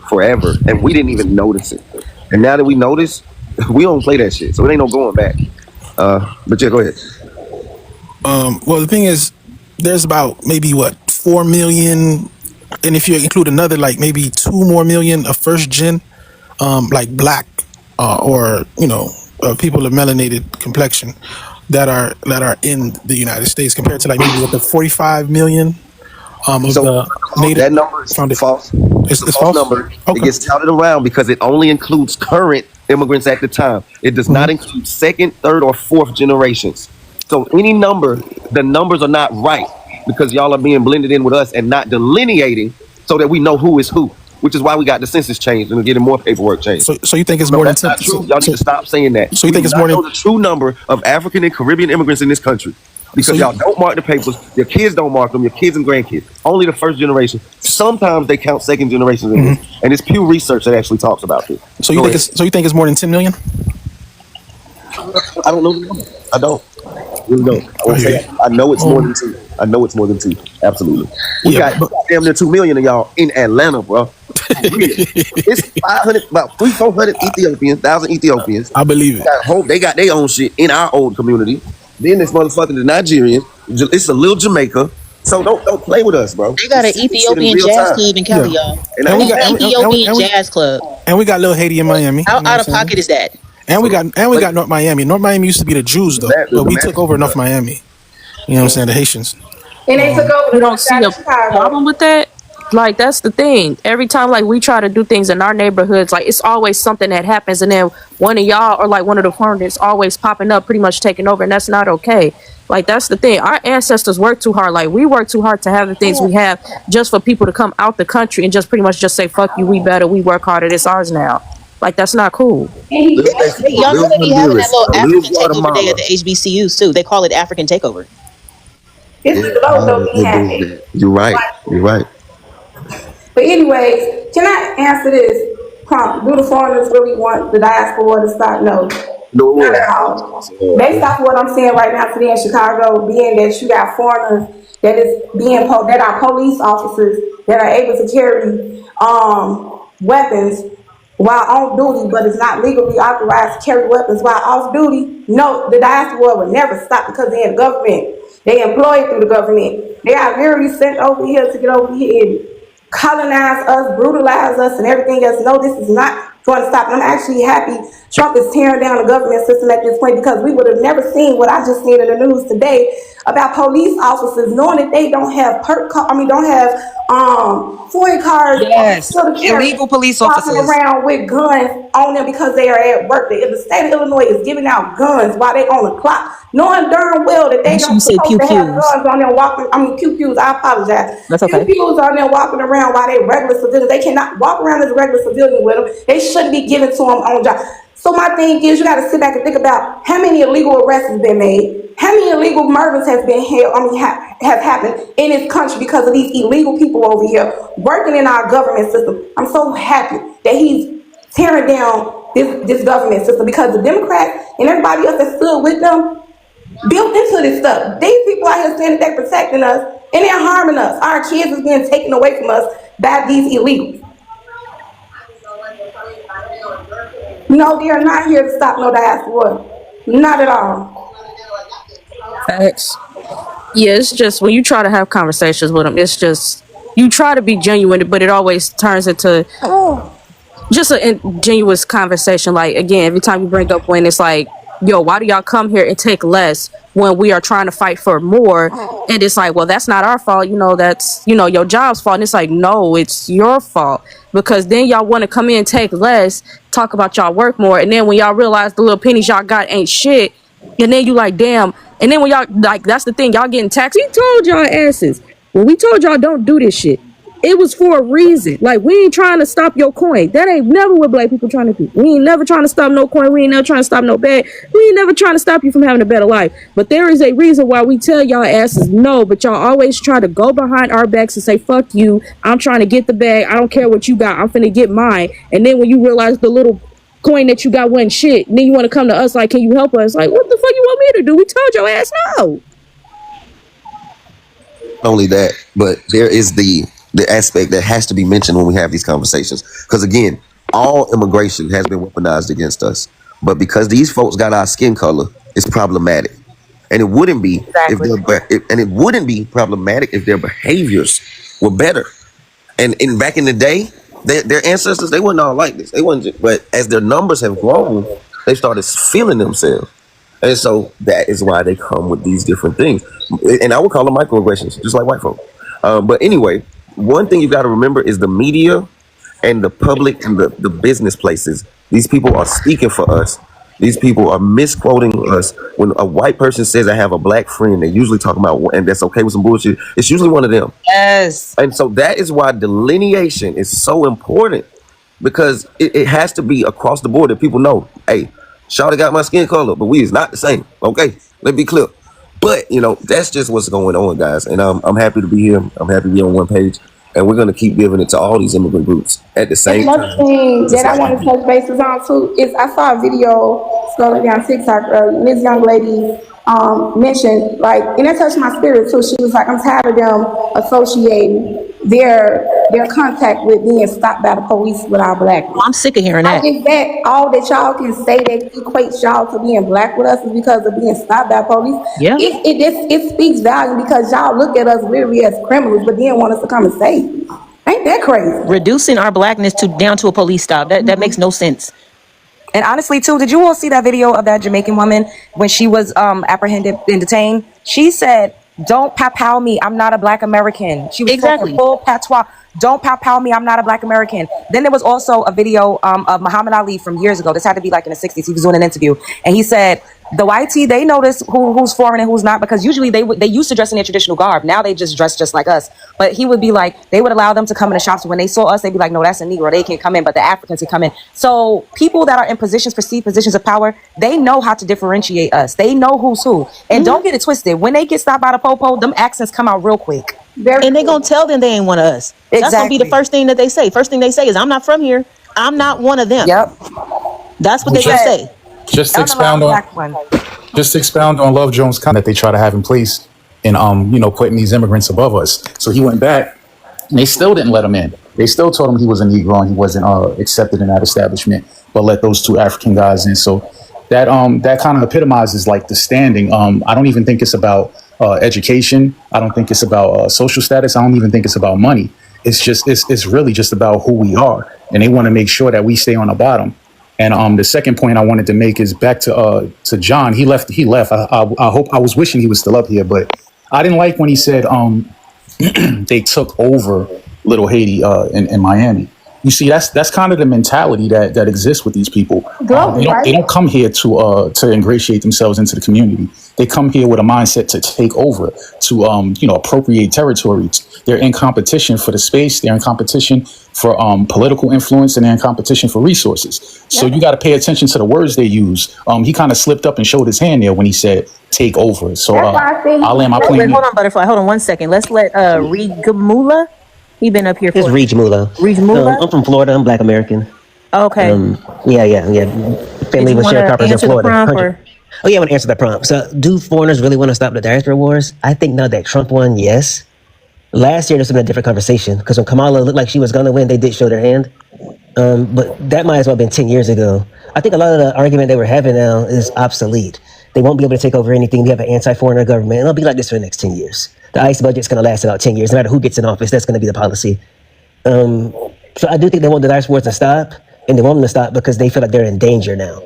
forever, and we didn't even notice it. And now that we notice, we don't play that shit, so it ain't no going back. But yeah, go ahead. Well, the thing is, there's about maybe 4 million, and if you include another, like maybe 2 more million of first gen, like black or people of melanated complexion that are in the United States, compared to like maybe with the 45 million of the native. That number is false. It's a false number. Okay. It gets touted around because it only includes current immigrants at the time. It does not include second, third, or fourth generations. So any number, the numbers are not right because y'all are being blended in with us and not delineating so that we know who is who. Which is why we got the census changed and we're getting more paperwork changed. So you think it's more than 10? Y'all need to stop saying that. So you think it's more than the true number of African and Caribbean immigrants in this country? Because y'all don't mark the papers, your kids don't mark them, your kids and grandkids. Only the first generation. Sometimes they count second generations in this, and it's Pew Research that actually talks about this. So you think it's more than 10 million? I don't know the number. I don't. Really don't. I know it's more than 2. I know it's more than 2. Absolutely. We got damn near 2 million of y'all in Atlanta, bro. It's 400 Ethiopians, 1,000 Ethiopians. I believe it. They got their own shit in our own community. Then this motherfucker, the Nigerians, It's a little Jamaica. So don't play with us, bro. They got We an see this shit in Ethiopian real jazz time. club in Cali, y'all. And And we An got Ethiopian jazz club. and we got Lil Haiti in Miami. How You know out what of I'm saying? pocket is that? And we got North Miami. North Miami used to be the Jews though, but we took over North Miami. You know what I'm saying? The Haitians. And they took over You the don't north see side a of Chicago. problem with that? Like, that's the thing. Every time, like, we try to do things in our neighborhoods, like, it's always something that happens, and then one of y'all or like one of the foreigners always popping up, pretty much taking over, and that's not okay. Like, that's the thing. Our ancestors worked too hard. Like, we work too hard to have the things we have, just for people to come out the country and just pretty much just say, fuck you, we better, we work harder, it's ours now. Like, that's not cool. Y'all know they be having that little Little African takeover day Guatemala. at the HBCUs too. They call it African takeover. It's the low don't be happy. You're right. You're right. But anyways, can I answer this prompt? Do the foreigners really want the diaspora to stop? No. No. Not at all. Based off what I'm saying right now today in Chicago, being that you got foreigners that is being that are police officers that are able to carry weapons while on duty, but it's not legally authorized to carry weapons while off duty. No, the diaspora will never stop because they're in the government. They employed through the government. They are literally sent over here to get over here and colonize us, brutalize us, and everything else. No, this is not going to stop. And I'm actually happy Trump is tearing down the government system at this point, because we would have never seen what I just seen in the news today about police officers knowing that they don't have don't have FOIA cards. Yes, illegal police walking officers around with guns on them because they are at work. The state of Illinois is giving out guns while they on the clock, knowing darn well that they don't supposed to have guns on them walking. pew-pews. I apologize. That's okay. Pew-pews are there walking around while they regular civilians. They cannot walk around as a regular civilian with them. They shouldn't be given to them on job. So my thing is, you got to sit back and think about how many illegal arrests have been made, how many illegal murders have been held. Have happened in this country because of these illegal people over here working in our government system. I'm so happy that he's tearing down this government system, because the Democrats and everybody else that stood with them built into this stuff. These people out here saying that they're protecting us and they're harming us. Our kids is being taken away from us by these illegals. No, they are not here to stop no diaspora. Not at all. Facts. Yeah, it's just when you try to have conversations with them, it's just you try to be genuine, but it always turns into just a genuine conversation. Like, again, every time you bring up when it's like, yo, why do y'all come here and take less when we are trying to fight for more? And it's like, well, that's not our fault. That's, your job's fault. And it's like, no, it's your fault. Because then y'all want to come in, take less, talk about y'all work more. And then when y'all realize the little pennies y'all got ain't shit, and then you like, damn. And then when y'all, like, that's the thing, y'all getting taxed. We told y'all asses, when we told y'all don't do this shit, it was for a reason. Like, we ain't trying to stop your coin. That ain't never what black people trying to do. We ain't never trying to stop no coin. We ain't never trying to stop no bag. We ain't never trying to stop you from having a better life. But there is a reason why we tell y'all asses no, but y'all always try to go behind our backs and say, fuck you. I'm trying to get the bag. I don't care what you got. I'm finna get mine. And then when you realize the little coin that you got wasn't shit, then you want to come to us like, can you help us? Like, what the fuck you want me to do? We told your ass no. Only that, but there is the aspect that has to be mentioned when we have these conversations. Because again, all immigration has been weaponized against us. But because these folks got our skin color, it's problematic. And it wouldn't be it wouldn't be problematic if their behaviors were better. And back in the day, their ancestors, they weren't all like this. They wasn't, but as their numbers have grown, they started feeling themselves. And so that is why they come with these different things. And I would call them microaggressions, just like white folk. But anyway, one thing you got to remember is the media and the public and the business places. These people are speaking for us. These people are misquoting us. When a white person says, I have a black friend, they usually talk about, and that's okay with some bullshit. It's usually one of them. Yes. And so that is why delineation is so important, because it has to be across the board that people know, hey, Shawty got my skin color, but we is not the same. Okay, let's be clear. But that's just what's going on, guys. And I'm happy to be here. I'm happy to be on one page, and we're gonna keep giving it to all these immigrant groups at the same time. Another thing that I want to touch bases on too is I saw a video scrolling down TikTok earlier, and this young lady mentioned, like, and it touched my spirit too. She was like, I'm tired of them associating their their contact with being stopped by the police with our blackness. I'm sick of hearing I that. think that all that y'all can say that equates y'all to being black with us is because of being stopped by police. Yeah. It speaks volume because y'all look at us literally as criminals, but then want us to come and save you. Ain't that crazy? Reducing our blackness to down to a police stop. That makes no sense. And honestly, too, did you all see that video of that Jamaican woman when she was apprehended and detained? She said, "Don't pow me, I'm not a black American." She was Exactly. talking full patois. "Don't pow me, I'm not a black American." Then there was also a video of Muhammad Ali from years ago. This had to be like in the 60s. He was doing an interview, and he said, the YT, they notice who's foreign and who's not, because usually they used to dress in their traditional garb. Now they just dress just like us. But he would be like, they would allow them to come in the shops. When they saw us, they'd be like, no, that's a Negro. They can't come in, but the Africans can come in. So people that are in perceived positions of power, they know how to differentiate us. They know who's who. And don't get it twisted. When they get stopped by the popo, them accents come out real quick. And they gonna tell them they ain't one of us. Exactly. That's gonna be the first thing that they say. First thing they say is, I'm not from here. I'm not one of them. Yep. That's what they gonna say. Just to expound on Love Jones' comment that they try to have in place in putting these immigrants above us. So he went back and they still didn't let him in. They still told him he was a Negro and he wasn't accepted in that establishment, but let those two African guys in. So that kind of epitomizes like the standing. I don't even think it's about education. I don't think it's about social status. I don't even think it's about money. It's really just about who we are, and they want to make sure that we stay on the bottom. And the second point I wanted to make is back to John. He left. I was wishing he was still up here, but I didn't like when he said they took over Little Haiti in Miami. You see, that's kind of the mentality that exists with these people. They don't come here to ingratiate themselves into the community. They come here with a mindset to take over, to appropriate territories. They're in competition for the space. They're in competition for political influence, and they're in competition for resources. So you got to pay attention to the words they use. He kind of slipped up and showed his hand there when he said take over. So I'll land my plane. Wait, hold on, Butterfly. Hold on 1 second. Let's let Rigamula. He been up here for. It's Reej Mula. Reej Mula? I'm from Florida. I'm Black American. Okay. Yeah. Family was sharecroppers in Florida. Oh yeah, I want to answer that prompt. So, do foreigners really want to stop the diaspora wars? I think now that Trump won, yes. Last year, there's been a different conversation because when Kamala looked like she was going to win, they did show their hand. But that might as well have been 10 years ago. I think a lot of the argument they were having now is obsolete. They won't be able to take over anything. We have an anti-foreigner government. And it'll be like this for the next 10 years. The ICE budget's going to last about 10 years. No matter who gets in office, that's going to be the policy. So I do think they want the diaspora wars to stop, and they want them to stop because they feel like they're in danger now.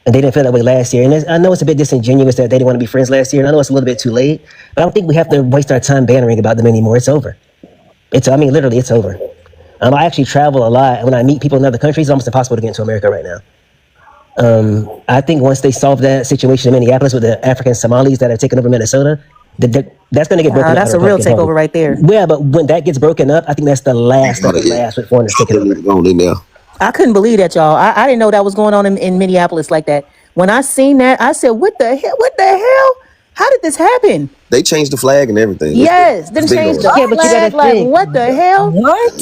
And they didn't feel that way last year. And I know it's a bit disingenuous that they didn't want to be friends last year. And I know it's a little bit too late. But I don't think we have to waste our time bantering about them anymore. It's over. Literally, it's over. I actually travel a lot. And when I meet people in other countries, it's almost impossible to get into America right now. I think once they solve that situation in Minneapolis with the African Somalis that are taking over Minnesota, that's going to get broken up. That's a real takeover right there. Yeah, but when that gets broken up, I think that's the last of the last with foreigners taking over. I couldn't believe that, y'all. I didn't know that was going on in Minneapolis like that. When I seen that, I said, what the hell? What the hell? How did this happen? They changed the flag and everything. Yes, then changed the flag. Like, what the hell? What?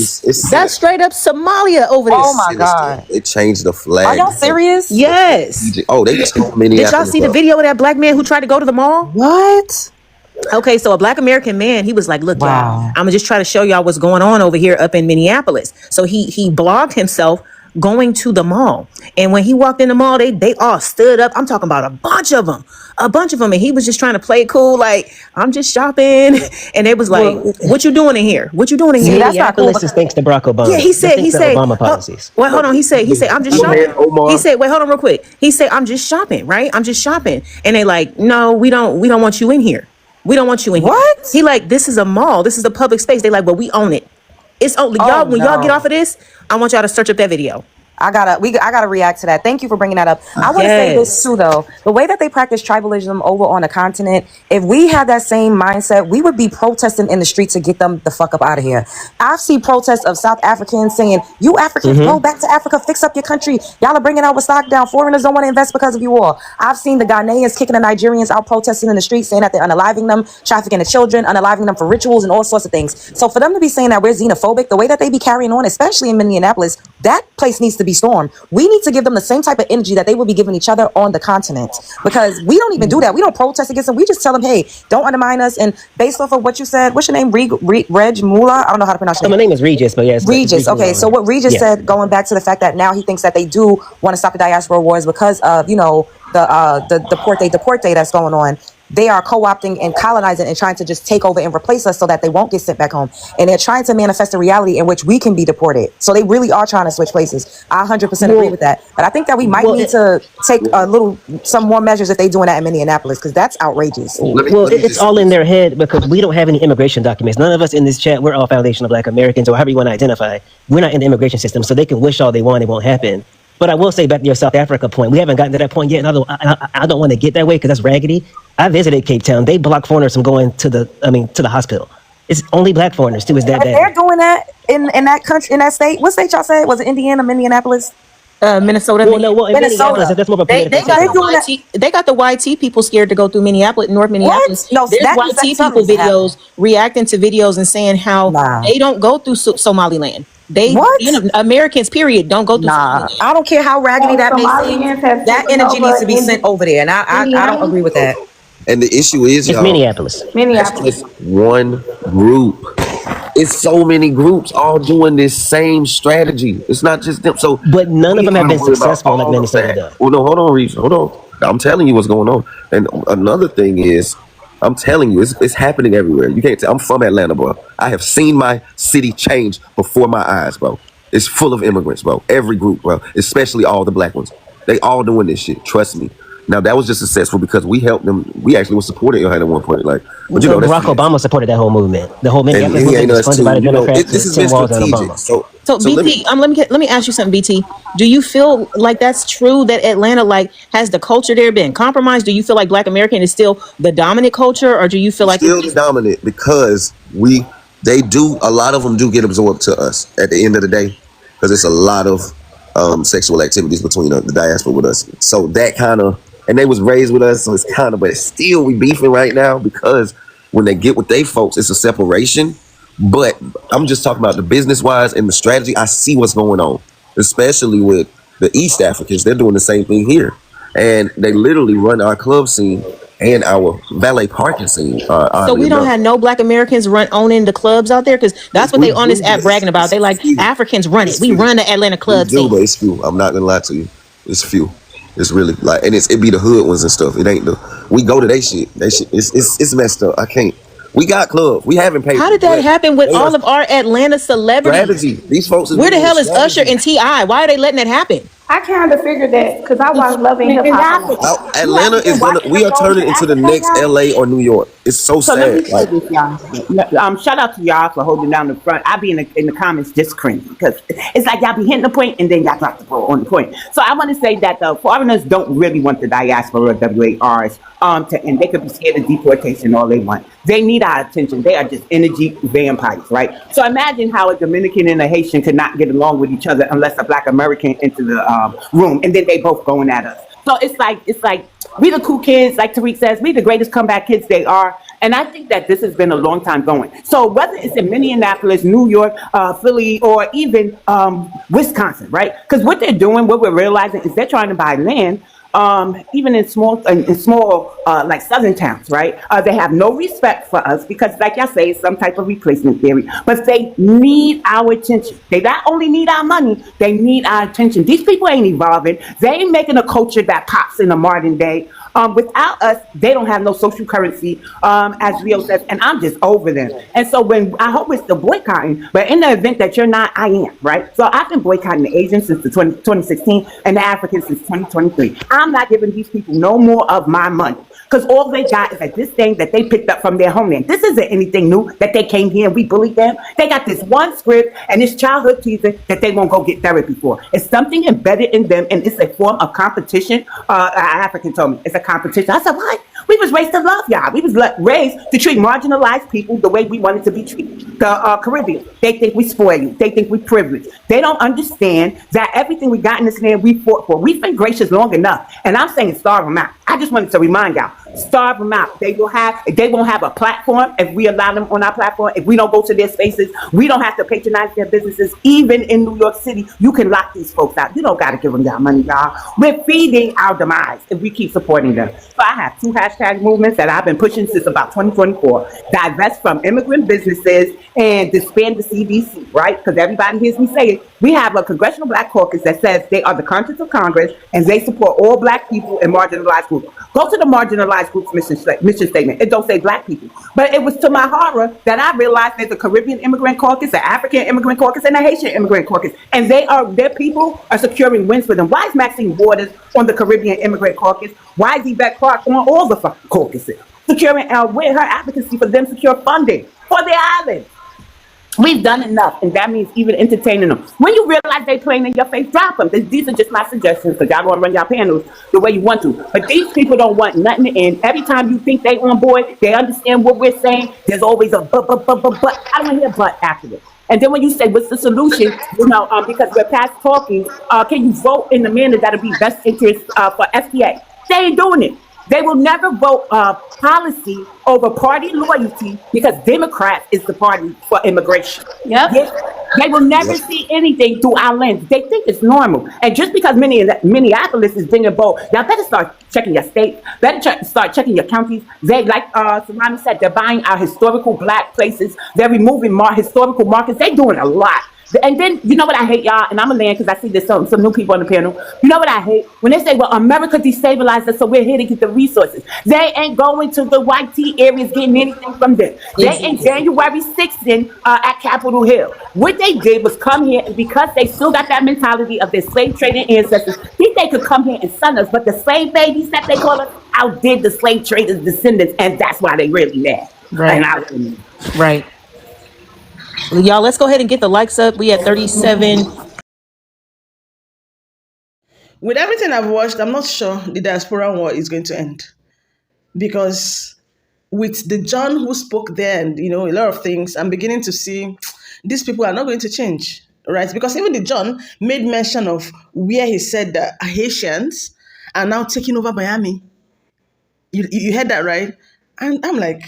That's straight up Somalia over there. Oh my God. They changed the flag. Are y'all serious? Yes. Oh, they told Minneapolis. Did y'all see the video of that black man who tried to go to the mall? What? Okay, so a black American man, he was like, look, y'all, I'm gonna just try to show y'all what's going on over here up in Minneapolis. So he blogged himself going to the mall. And when he walked in the mall, they all stood up. I'm talking about a bunch of them. And he was just trying to play it cool. Like, I'm just shopping. And they was like, what you doing in here? What you doing in here? That's not cool. This is thanks to Barack Obama. Yeah, he said, Obama policies. Well, hold on. He said, I'm just shopping. He said, wait, hold on real quick. He said, I'm just shopping, right? I'm just shopping. And they like, no, we don't want you in here. We don't want you in here. What? He like, this is a mall. This is a public space. They like, well, we own it. It's only y'all. When y'all get off of this, I want y'all to search up that video. I gotta react to that. Thank you for bringing that up. I want to say this too, though. The way that they practice tribalism over on the continent, if we had that same mindset, we would be protesting in the street to get them the fuck up out of here. I've seen protests of South Africans saying, "You Africans, go back to Africa, fix up your country. Y'all are bringing our stock down. Foreigners don't want to invest because of you all." I've seen the Ghanaians kicking the Nigerians out, protesting in the streets, saying that they're unaliving them, trafficking the children, unaliving them for rituals and all sorts of things. So for them to be saying that we're xenophobic, the way that they be carrying on, especially in Minneapolis, that place needs to be stormed. We need to give them the same type of energy that they will be giving each other on the continent, because we don't even do that. We don't protest against them. We just tell them, hey, don't undermine us. And based off of what you said, what's your name? Reg Mula? I don't know how to pronounce your name. My name is Regis, but yes. Regis. Okay, so what Regis said, going back to the fact that now he thinks that they do want to stop the diaspora wars because of, you know, the deporte that's going on. They are co-opting and colonizing and trying to just take over and replace us so that they won't get sent back home. And they're trying to manifest a reality in which we can be deported. So they really are trying to switch places. I 100% agree with that. But I think that we might need to take some more measures if they doing that in Minneapolis, because that's outrageous. Well, it's all in their head because we don't have any immigration documents. None of us in this chat, we're all foundational Black Americans or however you want to identify. We're not in the immigration system, so they can wish all they want, it won't happen. But I will say back to your South Africa point, we haven't gotten to that point yet, and I don't want to get that way because that's raggedy. I visited Cape Town. They block foreigners from going to the hospital. It's only Black foreigners too. Is that bad? They're doing that in that country, in that state. What state y'all said? Was it Indiana, Minneapolis? Minnesota. Minnesota. That's more of a They got the YT people scared to go through Minneapolis, North Minneapolis. No, there's YT people videos reacting to videos and saying how they don't go through Somaliland. Americans, period, don't go through Somaliland. I don't care how raggedy that may seem. That energy needs to be sent over there, and I don't agree with that. And the issue is, it's Minneapolis. That's just one group. It's so many groups all doing this same strategy. It's not just them. So, but none of them have been successful like Minnesota does. Well, no, hold on, Reese. Hold on. I'm telling you what's going on. And another thing is, I'm telling you, it's happening everywhere. You can't tell. I'm from Atlanta, bro. I have seen my city change before my eyes, bro. It's full of immigrants, bro. Every group, bro. Especially all the Black ones. They all doing this shit. Trust me. Now that was just successful because we helped them. We actually were supporting Ilhan at one point, like. But you know, Barack Obama supported that whole movement. The whole Minneapolis movement was funded by the Democrats. This has been strategic. So BT, let me ask you something, BT. Do you feel like that's true that Atlanta has the culture there been compromised? Do you feel like Black American is still the dominant culture, or do you feel like still dominant because a lot of them do get absorbed to us at the end of the day because it's a lot of sexual activities between the diaspora with us. So that kind of. And they was raised with us, so it's kind of, but still we beefing right now because when they get with they folks, it's a separation. But I'm just talking about the business-wise and the strategy. I see what's going on, especially with the East Africans. They're doing the same thing here. And they literally run our club scene and our valet parking scene. So we don't have no Black Americans owning the clubs out there? Because that's what they on this app bragging about. They like Africans run it. We run the Atlanta club scene. But it's few. I'm not going to lie to you. It's few. It's really like, and it be the hood ones and stuff. It ain't we go to they shit. It's messed up. I can't. We got clubs. We haven't paid. How did that happen with all of our Atlanta celebrities? Strategy. These folks. Where the hell is Usher and T.I.? Why are they letting that happen? I kind of figured that because I was loving hip hop. Atlanta is we are turning into the next LA or New York. It's so sad. Let me say this, y'all. Shout out to y'all for holding down the front. I be in the comments just cringing because it's like y'all be hitting the point and then y'all drop the ball on the point. So I want to say that the foreigners don't really want the diaspora WARs and they could be scared of deportation all they want. They need our attention. They are just energy vampires, right? So imagine how a Dominican and a Haitian could not get along with each other unless a Black American into the room, and then they both going at us. So it's like we the cool kids, like Tariq says, we the greatest comeback kids they are. And I think that this has been a long time going. So whether it's in Minneapolis, New York, Philly, or even Wisconsin, right? Because what they're doing, what we're realizing is they're trying to buy land. Even in small like southern towns, right? They have no respect for us because, like y'all say, it's some type of replacement theory. But they need our attention. They not only need our money, they need our attention. These people ain't evolving. They ain't making a culture that pops in the modern day. Without us, they don't have no social currency, as Rio says, and I'm just over them. And so when I hope it's the boycotting, but in the event that you're not, I am, right? So I've been boycotting the Asians since 2016 and the Africans since 2023. I'm not giving these people no more of my money. Because all they got is like this thing that they picked up from their homeland. This isn't anything new that they came here and we bullied them. They got this one script and this childhood teaser that they won't go get therapy for. It's something embedded in them and it's a form of competition. An African told me it's a competition. I said, what? We was raised to love y'all. We was raised to treat marginalized people the way we wanted to be treated. The Caribbean, they think we spoil you. They think we privileged. They don't understand that everything we got in this land we fought for. We've been gracious long enough. And I'm saying starve them out. I just wanted to remind y'all, Starve them out. They won't have a platform if we allow them on our platform. If we don't go to their spaces, we don't have to patronize their businesses. Even in New York City, you can lock these folks out. You don't got to give them y'all money, y'all. We're feeding our demise if we keep supporting them. So I have 2 hashtag movements that I've been pushing since about 2024. Divest from immigrant businesses and disband the CDC, right? Because everybody hears me say it. We have a Congressional Black Caucus that says they are the conscience of Congress and they support all Black people and marginalized groups. Go to the marginalized groups mission statement. It don't say Black people. But it was to my horror that I realized there's a Caribbean Immigrant Caucus, an African Immigrant Caucus, and a Haitian Immigrant Caucus. And their people are securing wins for them. Why is Maxine Waters on the Caribbean Immigrant Caucus? Why is Yvette Clark on all the fucking caucuses? Securing with her advocacy for them secure funding for the island. We've done enough, and that means even entertaining them. When you realize they playing in your face, drop them. These are just my suggestions, because y'all gonna run y'all panels the way you want to. But these people don't want nothing to end. Every time you think they on board, they understand what we're saying, there's always a but. I don't want to hear but after it. And then when you say, what's the solution? Because we're past talking, can you vote in the manner that'll be best interest for FBA? They ain't doing it. They will never vote policy over party loyalty because Democrats is the party for immigration. Yep. They will never see anything through our lens. They think it's normal. And just because Minneapolis is being a vote, y'all better start checking your states, start checking your counties. They, like Salami said, they're buying our historical Black places. They're removing historical markets. They're doing a lot. And then, you know what I hate, y'all? And I'm a land because I see there's some new people on the panel. You know what I hate? When they say, well, America destabilized us, so we're here to get the resources. They ain't going to the white tea areas getting anything from them. They ain't January 6th at Capitol Hill. What they did was come here, and because they still got that mentality of their slave trading ancestors, think they could come here and son us. But the slave babies that they call us outdid the slave traders' descendants, and that's why they really mad. Right. Right. Y'all, let's go ahead and get the likes up. We at 37. With everything I've watched, I'm not sure the diaspora war is going to end. Because with the John who spoke there and, a lot of things, I'm beginning to see these people are not going to change, right? Because even the John made mention of where he said that Haitians are now taking over Miami. You heard that, right? And I'm like,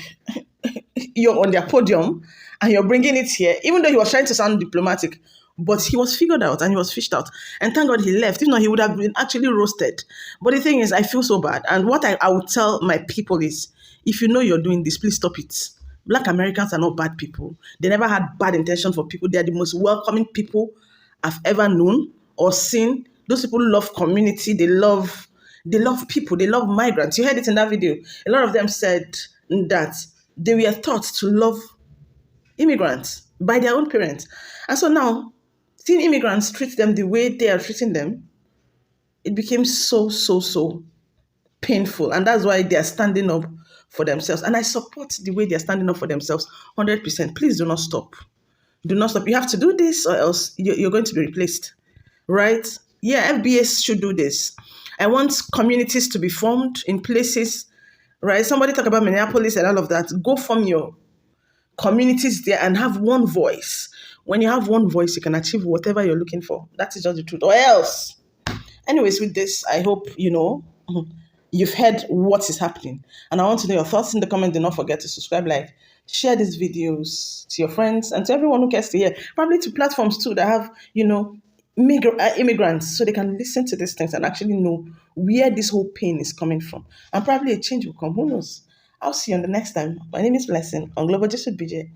you're on their podium and you're bringing it here, even though he was trying to sound diplomatic, but he was figured out and he was fished out. And thank God he left. If not, he would have been actually roasted. But the thing is, I feel so bad. And what I would tell my people is, if you know you're doing this, please stop it. Black Americans are not bad people. They never had bad intention for people. They are the most welcoming people I've ever known or seen. Those people love community. They love people. They love migrants. You heard it in that video. A lot of them said that they were taught to love immigrants by their own parents. And so now, seeing immigrants treat them the way they are treating them, it became so painful. And that's why they are standing up for themselves. And I support the way they are standing up for themselves 100%. Please do not stop. Do not stop. You have to do this or else you're going to be replaced. Right? Yeah, FBA should do this. I want communities to be formed in places, right? Somebody talk about Minneapolis and all of that. Go form your communities there and have one voice. When you have one voice, you can achieve whatever you're looking for. That is just the truth. Or else. Anyways, with this, I hope you've heard what is happening. And I want to know your thoughts in the comment. Do not forget to subscribe, like, share these videos to your friends and to everyone who cares to hear. Probably to platforms too that have, immigrants, so they can listen to these things and actually know where this whole pain is coming from. And probably a change will come. Who knows? I'll see you on the next time. My name is Blessing on Global Just with BJ.